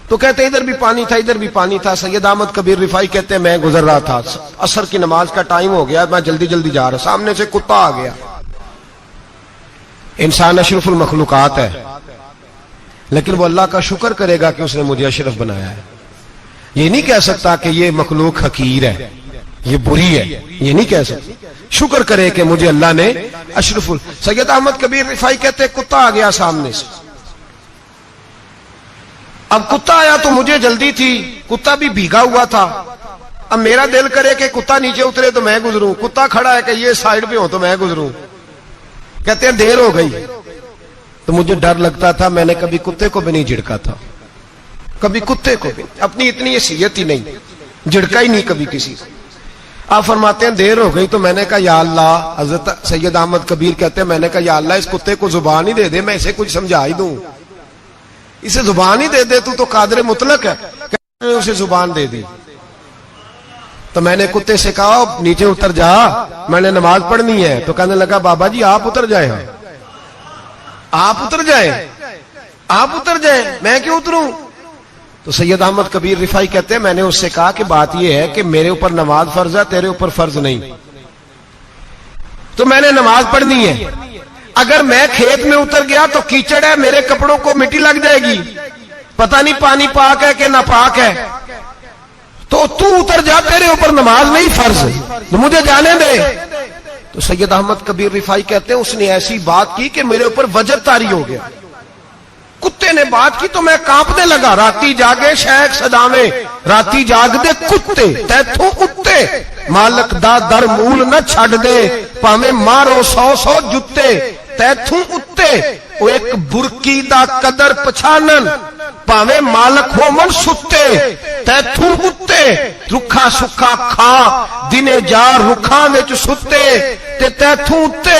تو کہتے ادھر بھی پانی تھا ادھر بھی پانی تھا. سید احمد کبیر رفاعی کہتے ہیں میں گزر رہا تھا, عصر کی نماز کا ٹائم ہو گیا, میں جلدی جلدی جا رہا, سامنے سے کتا آ گیا. انسان اشرف المخلوقات ہے, لیکن وہ اللہ کا شکر کرے گا کہ اس نے مجھے اشرف بنایا ہے. یہ نہیں کہہ سکتا کہ یہ مخلوق حقیر ہے, یہ بری ہے, یہ نہیں کہہ سکتا. شکر کرے کہ مجھے اللہ نے اشرف. سید احمد کبیر رفاعی کہتے ہیں کتا آ گیا سامنے سے. اب کتا آیا تو مجھے جلدی تھی, کتا بھی بھیگا ہوا تھا. اب میرا دل کرے کہ کتا نیچے اترے تو میں گزروں, کتا کھڑا ہے کہ یہ سائیڈ پہ ہو تو میں گزروں. کہتے ہیں دیر ہو گئی تو مجھے ڈر لگتا تھا, میں نے کبھی کتے کو بھی نہیں جھڑکا تھا, کبھی کتے کو بھی, اپنی اتنی حیثیت ہی نہیں, جھڑکا ہی نہیں کبھی کسی کو. آپ فرماتے ہیں دیر ہو گئی تو میں نے کہا یا اللہ, حضرت سید احمد کبیر کہتے ہیں میں نے کہا یا اللہ اس کتے کو زبان ہی دے دے, میں اسے کچھ سمجھا ہی دوں, اسے زبان ہی دے دے, تو قادر مطلق ہے. اسے زبان دے دی. تو میں نے کتے سے کہا نیچے اتر جا, میں نے نماز پڑھنی ہے. تو کہنے لگا بابا جی آپ اتر جائیں, آپ اتر جائیں, آپ اتر جائیں, میں کیوں اتروں؟ تو سید احمد کبیر رفاعی کہتے ہیں میں نے اس سے کہا کہ بات یہ ہے کہ میرے اوپر نماز فرض ہے, تیرے اوپر فرض نہیں, تو میں نے نماز پڑھنی ہے. اگر میں کھیت میں اتر گیا تو کیچڑ ہے, میرے کپڑوں کو مٹی لگ جائے گی, پتہ نہیں پانی پاک ہے کہ ناپاک ہے. تو اتر جا, تیرے اوپر نماز نہیں فرض, تو مجھے جانے دے. تو سید احمد کبیر رفاعی کہتے ہیں اس نے ایسی بات کی کہ میرے اوپر وجد طاری ہو گیا. کتے نے بات کی تو میں کانپنے لگا. راتی جاگے شیخ صدامے, راتی جاگ دے کتے تیتھوں اتے, مالک دا در مول نہ چھڑ دے, پاویں مارو 100 جتے تیتھوں اتے. وہ ایک برکی دا قدر پچھانن, پاویں مالک ہو من ستے تیتھوں اتے. رکھا سکھا کھا دنے جار رکھاں وچ ستے, تے تیتھوں اتے.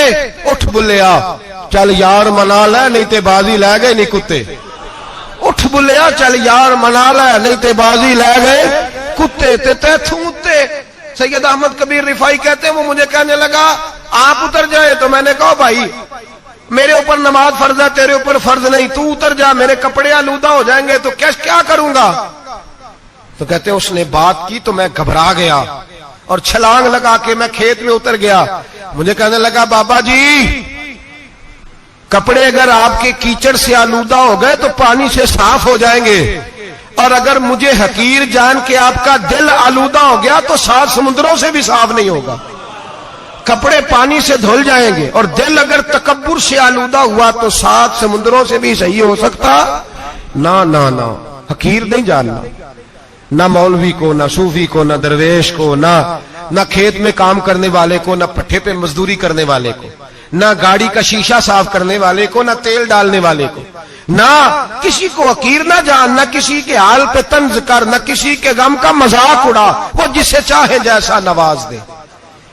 اٹھ بلیا چل یار منا لے, نہیں تے بازی لے گئے نہیں کتے. اٹھ بلیا چل یار منا لے, نہیں تے بازی لے گئے کتے, تے تیتھوں اتے. سید احمد کبیر رفاعی کہتے ہیں وہ مجھے کہنے لگا آپ اتر جائے. تو میں نے کہا بھائی میرے اوپر نماز فرض ہے, تیرے اوپر فرض نہیں, تو اتر جا, میرے کپڑے آلودہ ہو جائیں گے تو کیا کروں گا. تو کہتے ہیں اس نے بات کی تو میں گھبرا گیا اور چھلانگ لگا کے میں کھیت میں اتر گیا. مجھے کہنے لگا بابا جی کپڑے اگر آپ کے کیچڑ سے آلودہ ہو گئے تو پانی سے صاف ہو جائیں گے, اور اگر مجھے حقیر جان کے آپ کا دل آلودہ ہو گیا تو 7 سمندروں سے بھی صاف نہیں ہوگا. کپڑے پانی سے دھل جائیں گے, اور دل اگر تکبر سے آلودہ ہوا تو 7 سمندروں سے بھی صحیح ہو سکتا نہ. نہ حقیر نہیں جاننا, نہ مولوی کو, نہ صوفی کو, نہ درویش کو, نہ کھیت میں کام کرنے والے کو, نہ پٹھے پہ مزدوری کرنے والے کو, نہ گاڑی کا شیشہ صاف کرنے والے کو, نہ تیل ڈالنے والے کو, نہ کسی کو حقیر نہ جان, نہ کسی کے حال پہ طنز کر, نہ کسی کے غم کا مذاق اڑا, وہ جسے چاہے جیسا نواز دے.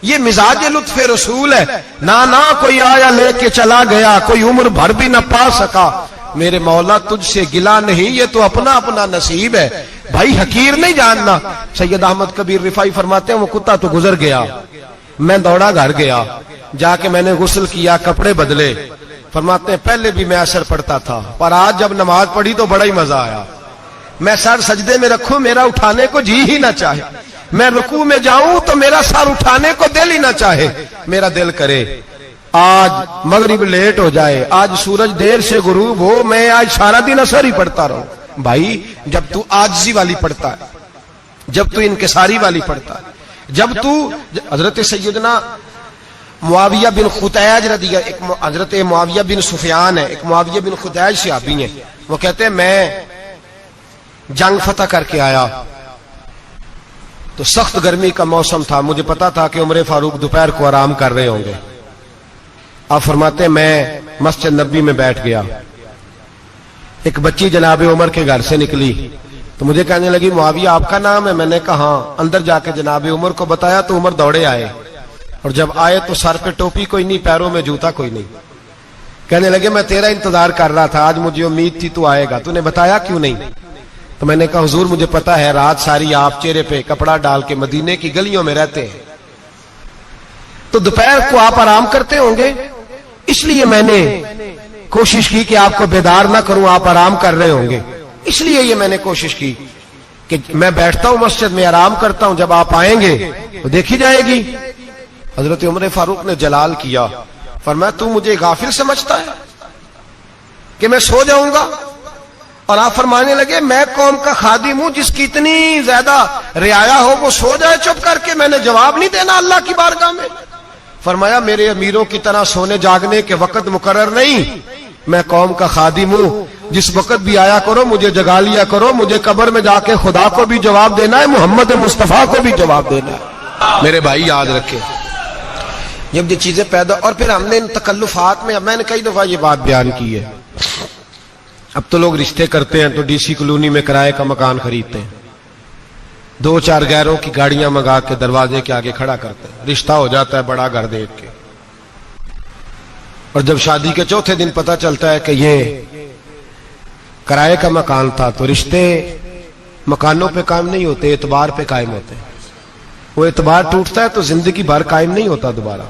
یہ مزاج لطف رسول ہے. نہ کوئی آیا لے کے چلا گیا, کوئی عمر بھر بھی نہ پا سکا. میرے مولا تجھ سے گلا نہیں, یہ تو اپنا اپنا نصیب ہے. بھائی حقیر نہیں جاننا. سید احمد کبیر رفاعی فرماتے ہیں وہ کتا تو گزر گیا, میں دوڑا گھر گیا, جا کے میں نے غسل کیا, کپڑے بدلے. فرماتے ہیں پہلے بھی میں اثر پڑتا تھا, پر آج جب نماز پڑھی تو بڑا ہی مزہ آیا. میں سر سجدے میں رکھوں میرا اٹھانے کو جی ہی نہ چاہے, میں رکوع میں جاؤں تو میرا سر اٹھانے کو دل ہی نہ چاہے. میرا دل کرے آج مغرب لیٹ ہو جائے, آج سورج دیر سے غروب ہو, میں آج سارا دن اثر ہی پڑھتا رہوں. بھائی جب تو عاجزی والی پڑھتا ہے, جب تو انکساری والی پڑھتا ہے, جب تو حضرت سیدنا معاویہ بن خطیج رضی ایک حضرت معاویہ بن سفیان ہے, ایک معاویہ بن خطیج صحابی ہیں. وہ کہتے ہیں میں جنگ فتح کر کے آیا تو سخت گرمی کا موسم تھا, مجھے پتا تھا کہ عمر فاروق دوپہر کو آرام کر رہے ہوں گے. آپ فرماتے ہیں میں مسجد نبی میں بیٹھ گیا, ایک بچی جناب عمر کے گھر سے نکلی, تو مجھے کہنے لگی معاویہ آپ کا نام ہے؟ میں نے کہا ہاں۔ اندر جا کے جناب عمر کو بتایا تو عمر دوڑے آئے، اور جب آئے تو سر پہ ٹوپی کوئی نہیں، پیروں میں جوتا کوئی نہیں۔ کہنے لگے میں تیرا انتظار کر رہا تھا، آج مجھے امید تھی تو آئے گا، تو نے بتایا کیوں نہیں؟ تو میں نے کہا حضور مجھے پتا ہے رات ساری آپ چہرے پہ کپڑا ڈال کے مدینے کی گلیوں میں رہتے ہیں، تو دوپہر کو آپ آرام کرتے ہوں گے، اس لیے میں نے کوشش کی کہ آپ کو بیدار نہ کروں، آپ آرام کر رہے ہوں گے، اس لیے یہ میں نے کوشش کی کہ میں بیٹھتا ہوں مسجد میں آرام کرتا ہوں، جب آپ آئیں گے تو دیکھی جائے گی۔ حضرت عمر فاروق نے جلال کیا، فرمایا تو مجھے غافل سمجھتا ہے کہ میں سو جاؤں گا؟ اور آپ فرمانے لگے میں قوم کا خادم ہوں، جس کی اتنی زیادہ رعایا ہو وہ سو جائے چپ کر کے، میں نے جواب نہیں دینا اللہ کی بارگاہ میں؟ فرمایا میرے امیروں کی طرح سونے جاگنے کے وقت مقرر نہیں، میں قوم کا خادم ہوں، جس وقت بھی آیا کرو مجھے جگا لیا کرو، مجھے قبر میں جا کے خدا کو بھی جواب دینا ہے، محمد مصطفیٰ کو بھی جواب دینا ہے۔ میرے بھائی یاد رکھیں، جب یہ چیزیں پیدا، اور پھر ہم نے ان تکلفات میں نے کئی دفعہ یہ بات بیان کی ہے، اب تو لوگ رشتے کرتے ہیں تو ڈی سی کالونی میں کرائے کا مکان خریدتے ہیں، 2-4 غیروں کی گاڑیاں منگا کے دروازے کے آگے کھڑا کرتے ہیں، رشتہ ہو جاتا ہے بڑا گھر دیکھ کے، اور جب شادی کے چوتھے دن پتہ چلتا ہے کہ یہ کرائے کا مکان تھا، تو رشتے مکانوں پہ قائم نہیں ہوتے، اعتبار پہ قائم ہوتے ہیں۔ وہ اعتبار ٹوٹتا ہے تو زندگی بھر قائم نہیں ہوتا دوبارہ۔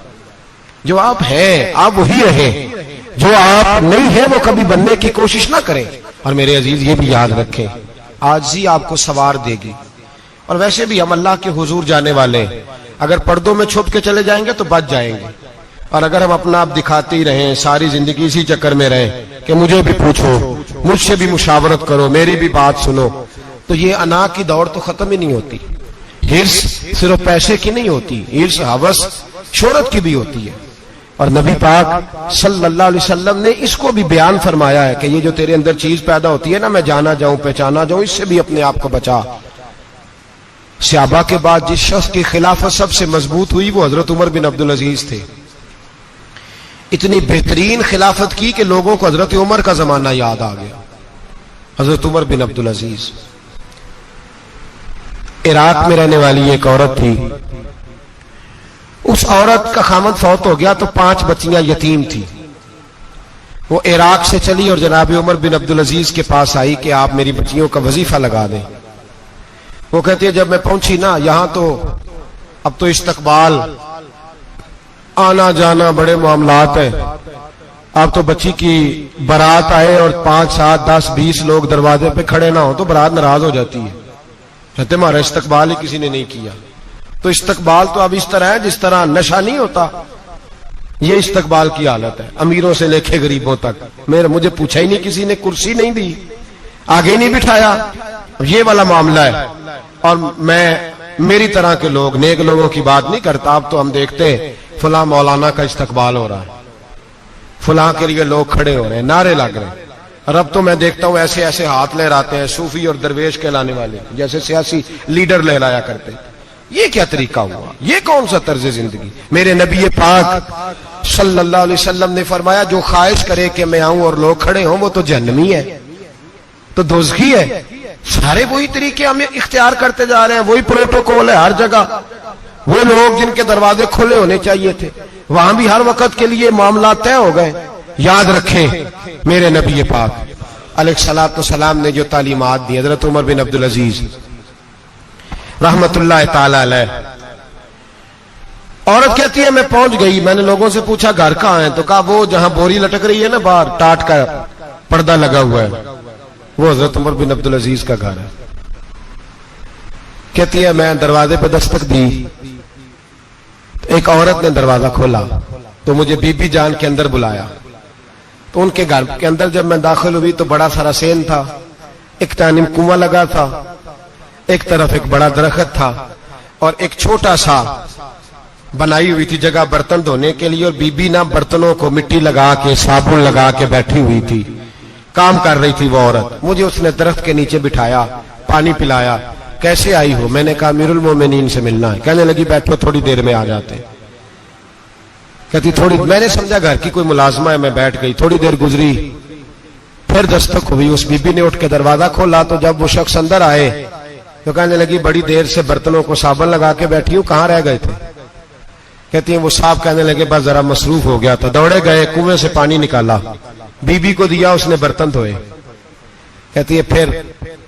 جو آپ ہیں آپ وہی رہیں، جو آپ نہیں ہیں وہ کبھی بننے کی کوشش نہ کریں۔ اور میرے عزیز یہ بھی یاد رکھیں، عاجزی آپ کو سوار دے گی، اور ویسے بھی ہم اللہ کے حضور جانے والے ہیں، اگر پردوں میں چھپ کے چلے جائیں گے تو بچ جائیں گے، اور اگر ہم اپنا آپ دکھاتے ہی رہیں، ساری زندگی اسی چکر میں رہیں کہ مجھے بھی پوچھو، مجھ سے بھی مشاورت کرو، میری بھی بات سنو، تو یہ انا کی دوڑ تو ختم ہی نہیں ہوتی۔ ہرس صرف پیسے کی نہیں ہوتی، ہرس ہوس شہرت کی بھی ہوتی ہے، اور نبی پاک صلی اللہ علیہ وسلم نے اس کو بھی بیان فرمایا ہے کہ یہ جو تیرے اندر چیز پیدا ہوتی ہے نا، میں جانا جاؤں پہچانا جاؤں، اس سے بھی اپنے آپ کو بچا۔ صحابہ کے بعد جس شخص کی خلافت سب سے مضبوط ہوئی وہ حضرت عمر بن عبدالعزیز تھے۔ اتنی بہترین خلافت کی کہ لوگوں کو حضرت عمر کا زمانہ یاد آ گیا۔ حضرت عمر بن عبدالعزیز عراق میں رہنے والی ایک عورت تھی، اس عورت کا خامد فوت ہو گیا تو 5 بچیاں یتیم تھی، وہ عراق سے چلی اور جناب عمر بن عبدالعزیز کے پاس آئی کہ آپ میری بچیوں کا وظیفہ لگا دیں۔ وہ کہتی ہے جب میں پہنچی نا یہاں تو اب تو استقبال، آنا جانا بڑے معاملات ہیں، اب تو بچی کی بارات آئے اور 5 7 10 20 لوگ دروازے پہ کھڑے نہ ہو تو بارات ناراض ہو جاتی ہے، کہتے ہمارا استقبال ہی کسی نے نہیں کیا۔ تو استقبال تو اب اس طرح ہے جس طرح نشہ نہیں ہوتا، یہ استقبال کی حالت ہے، امیروں سے لے کے غریبوں تک۔ مجھے پوچھا ہی نہیں کسی نے، کرسی نہیں دی، آگے نہیں بٹھایا، یہ والا معاملہ ہے۔ اور میں میری طرح کے لوگ، نیک لوگوں کی بات نہیں کرتا، اب تو ہم دیکھتے ہیں فلاں مولانا کا استقبال ہو رہا ہے، فلاں کے لیے لوگ کھڑے ہو رہے ہیں، نعرے لگ رہے ہیں، اور اب تو میں دیکھتا ہوں ایسے ایسے ہاتھ لہراتے ہیں صوفی اور درویش کہلانے والے، جیسے سیاسی لیڈر لہرایا کرتے ہیں۔ یہ کیا طریقہ ہوا؟ یہ کون سا طرز زندگی؟ میرے نبی پاک صلی اللہ علیہ وسلم نے فرمایا جو خواہش کرے کہ میں آؤں اور لوگ کھڑے ہوں وہ تو جہنمی ہے، تو دوزخی ہے۔ سارے وہی طریقے ہم اختیار کرتے جا رہے ہیں، وہی پروٹوکول ہے ہر جگہ۔ وہ لوگ جن کے دروازے کھلے ہونے چاہیے تھے وہاں بھی ہر وقت کے لیے معاملات طے ہو گئے۔ یاد رکھیں میرے نبی پاک علیہ الصلوۃ والسلام نے جو تعلیمات دی، حضرت عمر بن عبدالعزیز رحمت اللہ تعالی علیہ، عورت کہتی ہے میں پہنچ گئی، میں نے لوگوں سے پوچھا گھر کہاں ہے، تو کہا وہ جہاں بوری لٹک رہی ہے نا باہر، ٹاٹ کا پردہ لگا ہوا ہے، وہ حضرت عمر بن عبدالعزیز کا گھر ہے۔ کہتی ہے میں دروازے پہ دستک دی، ایک عورت نے دروازہ کھولا تو مجھے بی بی جان کے اندر بلایا، تو ان کے گھر کے اندر جب میں داخل ہوئی تو بڑا سارا سین تھا، ایک جانب کنواں لگا تھا، ایک طرف ایک بڑا درخت تھا، اور ایک چھوٹا سا بنائی ہوئی تھی جگہ برتن دھونے کے لیے، اور بی بی نا برتنوں کو مٹی لگا کے صابن لگا کے بیٹھی ہوئی تھی، کام کر رہی تھی وہ عورت۔ مجھے اس نے درخت کے نیچے بٹھایا، پانی پلایا، کیسے آئی ہو؟ میں نے کہا امیر المومنین سے ملنا ہے۔ کہنے لگی بیٹھو تھوڑی دیر میں آ جاتے۔ کہتی تھوڑی، میں نے سمجھا گھر کی کوئی ملازمہ ہے، میں بیٹھ گئی، تھوڑی دیر گزری، پھر دستک ہوئی, اس بی بی نے اٹھ کے دروازہ کھولا تو جب وہ شخص اندر آئے تو کہنے لگی بڑی دیر سے برتنوں کو صابن لگا کے بیٹھی ہوں, کہاں رہ گئے تھے؟ کہتی ہیں وہ صاحب کہنے لگے بس ذرا مصروف ہو گیا, تو دوڑے گئے, کنویں سے پانی نکالا, بی بی کو دیا, اس نے برتن دھوئے. کہتی ہے پھر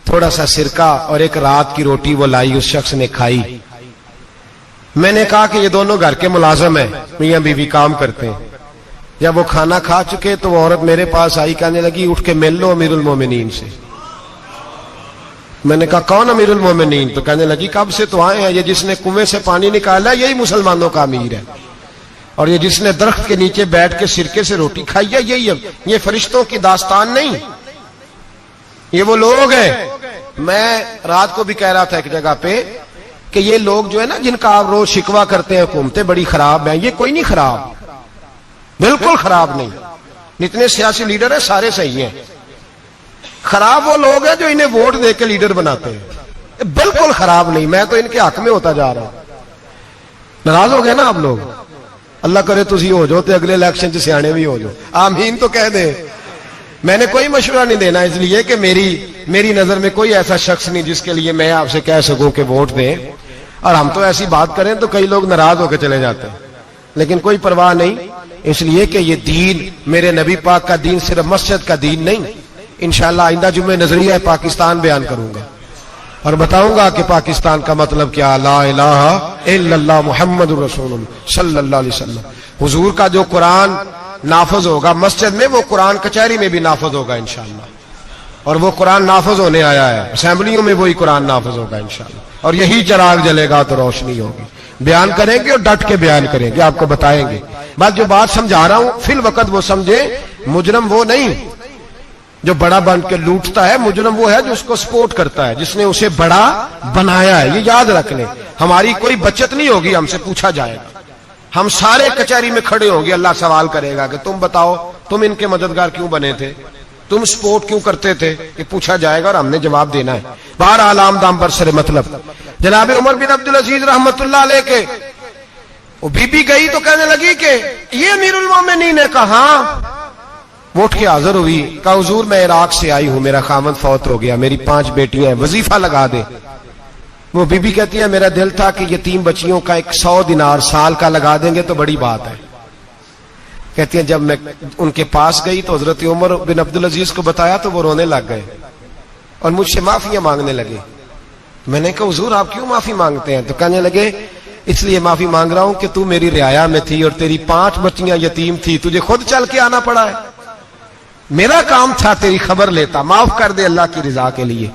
تھوڑا سا سرکہ اور ایک رات کی روٹی وہ لائی, اس شخص نے کھائی. میں نے کہا کہ یہ دونوں گھر کے ملازم ہیں, میاں بیوی کام کرتے ہیں. جب وہ کھانا کھا چکے تو وہ عورت میرے پاس آئی, کہنے لگی اٹھ کے مل لو امیر المومنین سے. میں نے کہا کون امیر المومنین؟ تو کہنے لگی کب سے تو آئے ہیں, یہ جس نے کنویں سے پانی نکالا یہی مسلمانوں کا امیر ہے, اور یہ جس نے درخت کے نیچے بیٹھ کے سرکے سے روٹی کھائی ہے یہی ہے. یہ فرشتوں کی داستان نہیں, یہ وہ لوگ ہیں. میں رات کو بھی کہہ رہا تھا ایک جگہ پہ کہ یہ لوگ جو ہے نا جن کا آپ روز شکوہ کرتے ہیں حکومتیں بڑی خراب ہیں, یہ کوئی نہیں خراب, بالکل خراب نہیں. جتنے سیاسی لیڈر ہیں سارے صحیح ہیں. خراب وہ لوگ ہیں جو انہیں ووٹ دے کے لیڈر بناتے ہیں, بالکل خراب نہیں. میں تو ان کے حق میں ہوتا جا رہا ہوں. ناراض ہو گئے نا آپ لوگ؟ اللہ کرے تسی ہو جاؤ تو اگلے الیکشن سے سیانے بھی ہو جاؤ, آمین تو کہہ دیں. میں نے کوئی مشورہ نہیں دینا, اس لیے کہ میری نظر میں کوئی ایسا شخص نہیں جس کے لیے میں آپ سے کہہ سکوں کہ ووٹ دیں, اور ہم تو ایسی بات کریں تو کئی لوگ ناراض ہو کے چلے جاتے ہیں. لیکن کوئی پرواہ نہیں, اس لیے کہ یہ دین میرے نبی پاک کا دین صرف مسجد کا دین نہیں. انشاءاللہ آئندہ جمعے نظریہ پاکستان بیان کروں گا اور بتاؤں گا کہ پاکستان کا مطلب کیا, لا الہ الا اللہ محمد رسول اللہ صلی اللہ علیہ وسلم. حضور کا جو قرآن نافذ ہوگا مسجد میں, وہ قرآن کچہری میں بھی نافذ ہوگا انشاءاللہ, اور وہ قرآن نافذ ہونے آیا ہے. اسمبلیوں میں وہی قرآن نافذ ہوگا انشاءاللہ, اور یہی چراغ جلے گا تو روشنی ہوگی. بیان کریں گے اور ڈٹ کے بیان کریں گے, آپ کو بتائیں گے. بس جو بات سمجھا رہا ہوں فی الوقت وہ سمجھے. مجرم وہ نہیں جو بڑا بن کے لوٹتا ہے, مجرم وہ ہے جو اس کو سپورٹ کرتا ہے, جس نے اسے بڑا بنایا ہے. یہ یاد رکھ لیں, ہماری کوئی بچت نہیں ہوگی, ہم سے پوچھا جائے گا. ہم سارے کچہری میں کھڑے ہوں گے, اللہ سوال کرے گا کہ تم بتاؤ تم ان کے مددگار کیوں بنے تھے, تم سپورٹ کیوں کرتے تھے. یہ پوچھا جائے گا اور ہم نے جواب دینا ہے. بہرحال عام دام پر سر مطلب جناب عمر بن عبدالعزیز رحمت اللہ علیہ کے وہ بی بی گئی تو کہنے لگی کہ یہ امیر المومنین نے کہا. وہ اٹھ کے حاضر ہوئی, کہا حضور میں عراق سے آئی ہوں, میرا خامد فوت ہو گیا, میری 5 بیٹیاں ہیں, وظیفہ لگا دے. وہ بی بی کہتی ہے میرا دل تھا کہ یتیم بچیوں کا 100 دینار سال کا لگا دیں گے تو بڑی بات ہے. کہتی ہیں جب میں ان کے پاس گئی تو حضرت عمر بن عبدالعزیز کو بتایا تو وہ رونے لگ گئے اور مجھ سے معافیاں مانگنے لگے. میں نے کہا حضور آپ کیوں معافی مانگتے ہیں؟ تو کہنے لگے اس لیے معافی مانگ رہا ہوں کہ تو میری رعایا میں تھی اور تیری 5 بچیاں یتیم تھی, تجھے خود چل کے آنا پڑا ہے. میرا کام تھا تیری خبر لیتا, معاف کر دے اللہ کی رضا کے لیے.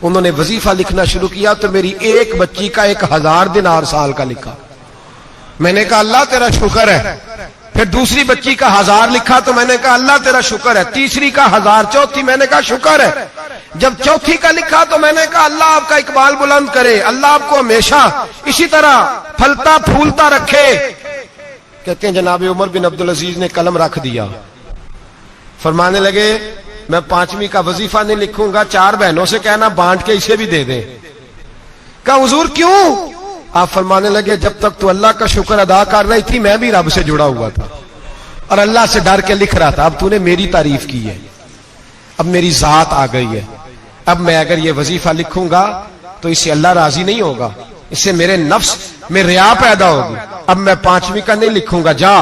انہوں نے وظیفہ لکھنا شروع کیا تو میری ایک بچی کا 1000 دینار سال کا لکھا. میں نے کہا اللہ تیرا شکر ہے. پھر دوسری بچی کا 1000 لکھا تو میں نے کہا اللہ تیرا شکر ہے. تیسری کا 1000, چوتھی میں نے کہا شکر ہے. جب چوتھی کا لکھا تو میں نے کہا اللہ آپ کا اقبال بلند کرے, اللہ آپ کو ہمیشہ اسی طرح پھلتا پھولتا رکھے. کہتے ہیں جناب عمر بن عبدالعزیز نے قلم رکھ دیا, فرمانے لگے میں 5ویں کا وظیفہ نہیں لکھوں گا, 4 بہنوں سے کہنا بانٹ کے اسے بھی دے دیں. کہا حضور کیوں؟ آپ فرمانے لگے جب تک تو اللہ کا شکر ادا کر رہی تھی میں بھی رب سے جڑا ہوا تھا اور اللہ سے ڈر کے لکھ رہا تھا. اب تو نے میری تعریف کی ہے, اب میری ذات آ گئی ہے, اب میں اگر یہ وظیفہ لکھوں گا تو اس سے اللہ راضی نہیں ہوگا, اس سے میرے نفس میں ریا پیدا ہوگی. اب میں 5ویں کا نہیں لکھوں گا, جا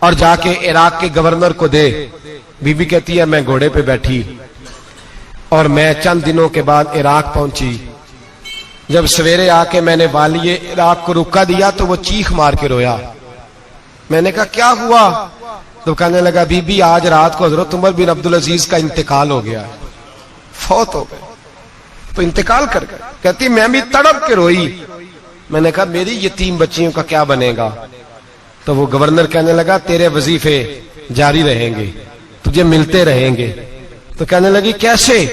اور جا کے عراق کے گورنر کو دے. بی بی کہتی ہے میں گھوڑے پہ بیٹھی اور میں چند دنوں کے بعد عراق پہنچی. جب سویرے آ کے میں نے والی عراق کو رکا دیا تو وہ چیخ مار کے رویا. میں نے کہا کیا ہوا؟ تو کہنے لگا بی بی آج رات کو حضرت عمر بن عبدالعزیز کا انتقال ہو گیا, فوت ہو گئے. تو انتقال کر گئے. کہتی میں بھی تڑپ کے روئی. میں نے کہا میری یتیم بچیوں کا کیا بنے گا؟ تو وہ گورنر کہنے لگا تیرے وظیفے جاری رہیں گے, تجھے ملتے رہیں گے. تو کہنے لگی کیسے؟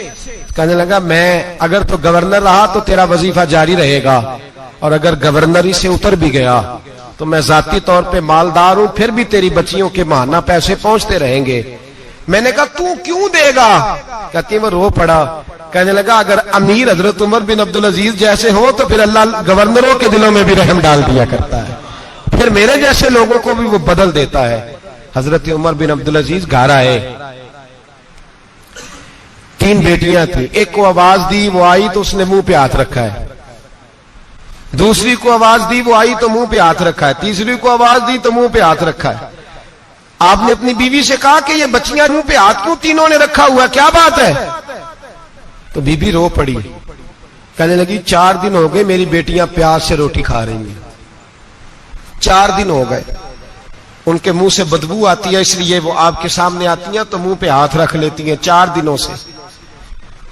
کہنے لگا میں اگر تو گورنر رہا تو تیرا وظیفہ جاری رہے گا, اور اگر گورنری سے اتر بھی گیا تو میں ذاتی طور پہ مالدار ہوں, پھر بھی تیری بچیوں کے ماہانہ پیسے پہنچتے رہیں گے. میں نے کہا تو کیوں دے گا؟ کہتی وہ رو پڑا. کہنے لگا اگر امیر حضرت عمر بن عبدالعزیز جیسے ہو تو پھر اللہ گورنروں کے دلوں میں بھی رحم ڈال دیا کرتا ہے, پھر میرے جیسے لوگوں کو بھی وہ بدل دیتا ہے. حضرت عمر بن عبدالعزیز گھر آئے 3 بیٹیاں تھیں. ایک کو آواز دی وہ آئی تو اس نے منہ پہ ہاتھ رکھا ہے, دوسری کو آواز دی وہ آئی تو منہ پہ ہاتھ رکھا ہے, تیسری کو آواز دی تو منہ پہ ہاتھ رکھا ہے. آپ نے اپنی بیوی سے کہا کہ یہ بچیاں منہ پہ ہاتھ کیوں تینوں نے رکھا ہوا, کیا بات ہے؟ تو بی بی رو پڑی, کہنے لگی 4 دن ہو گئے میری بیٹیاں پیاس سے روٹی کھا رہی ہیں, 4 دن ہو گئے, ان کے منہ سے بدبو آتی ہے, اس لیے وہ آپ کے سامنے آتی ہیں تو منہ پہ ہاتھ رکھ لیتی ہیں 4 دنوں سے.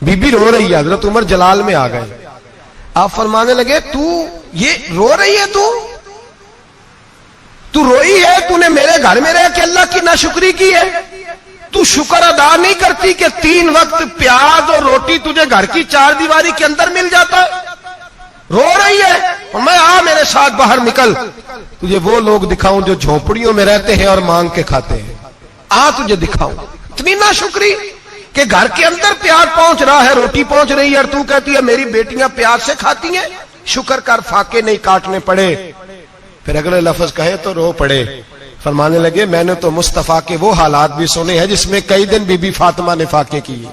بی بی رو رہی ہے, حضرت عمر جلال میں آ گئے. آپ فرمانے لگے تو یہ رو رہی ہے, تو روئی ہے, تو نے میرے گھر میں رہ کے اللہ کی ناشکری کی ہے, تو شکر ادا نہیں کرتی کہ 3 وقت پیاز اور روٹی تجھے گھر کی 4 دیواری کے اندر مل جاتا ہے, رو رہی ہے. اور میں آ میرے ساتھ باہر نکل, تجھے وہ لوگ دکھاؤں جو جھونپڑیوں میں رہتے ہیں اور مانگ کے کھاتے ہیں, آ تجھے دکھاؤں. اتنی ناشکری کہ گھر کے اندر پیاز پہنچ رہا ہے, روٹی پہنچ رہی ہے, اور تو کہتی ہے میری بیٹیاں پیاز سے کھاتی ہیں, شکر کر فاقے نہیں کاٹنے پڑے. پھر اگلے لفظ کہے تو رو پڑے. فرمانے لگے میں نے تو مصطفیٰ کے وہ حالات بھی سنے ہیں جس میں کئی دن بی بی فاطمہ نے فاقے کیے.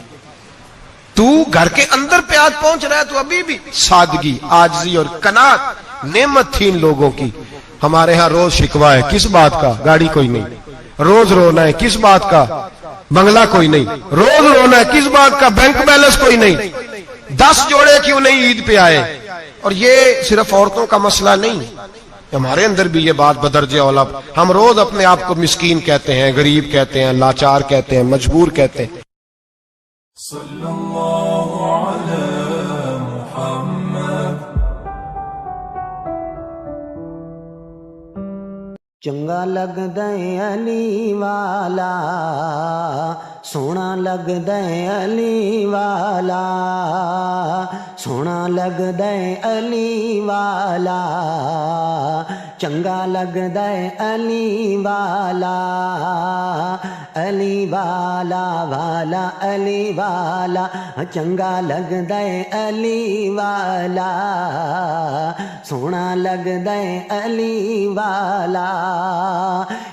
تو گھر کے اندر پیاز پہنچ رہا ہے, تو ابھی بھی سادگی, عاجزی اور قناعت نعمت تھی ان لوگوں کی. ہمارے ہاں روز شکوا ہے, کس بات کا؟ گاڑی کوئی نہیں. روز رونا ہے, کس بات کا؟ بنگلہ کوئی نہیں. روز رونا ہے, کس بات کا؟ بینک بیلنس کوئی نہیں. 10 جوڑے کیوں نہیں عید پہ آئے. اور یہ صرف عورتوں کا مسئلہ نہیں, ہمارے اندر بھی یہ بات بدرجہ اولا. ہم روز اپنے آپ کو مسکین کہتے ہیں, غریب کہتے ہیں, لاچار کہتے ہیں, مجبور کہتے ہیں. صلی اللہ علی محمد. چنگا لگدا ہے علی والا, سونا لگدا ہے علی والا, سونا لگدا ہے علی والا, چنگا لگدا ہے علی والا, علی والا والا علی والا, چنگا لگدا ہے علی والا, سونا لگدا ہے علی والا.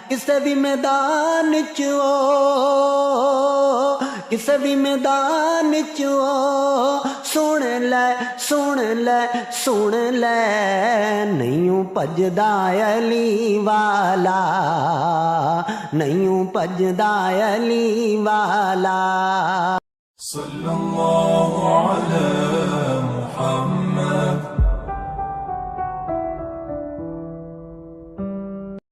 کسے بھی میدان چو, کسے بھی میدان چو, سن لے سن لے سن لے, نہیں پجدا علی والا, نہیں پجدا علی والا. صلی اللہ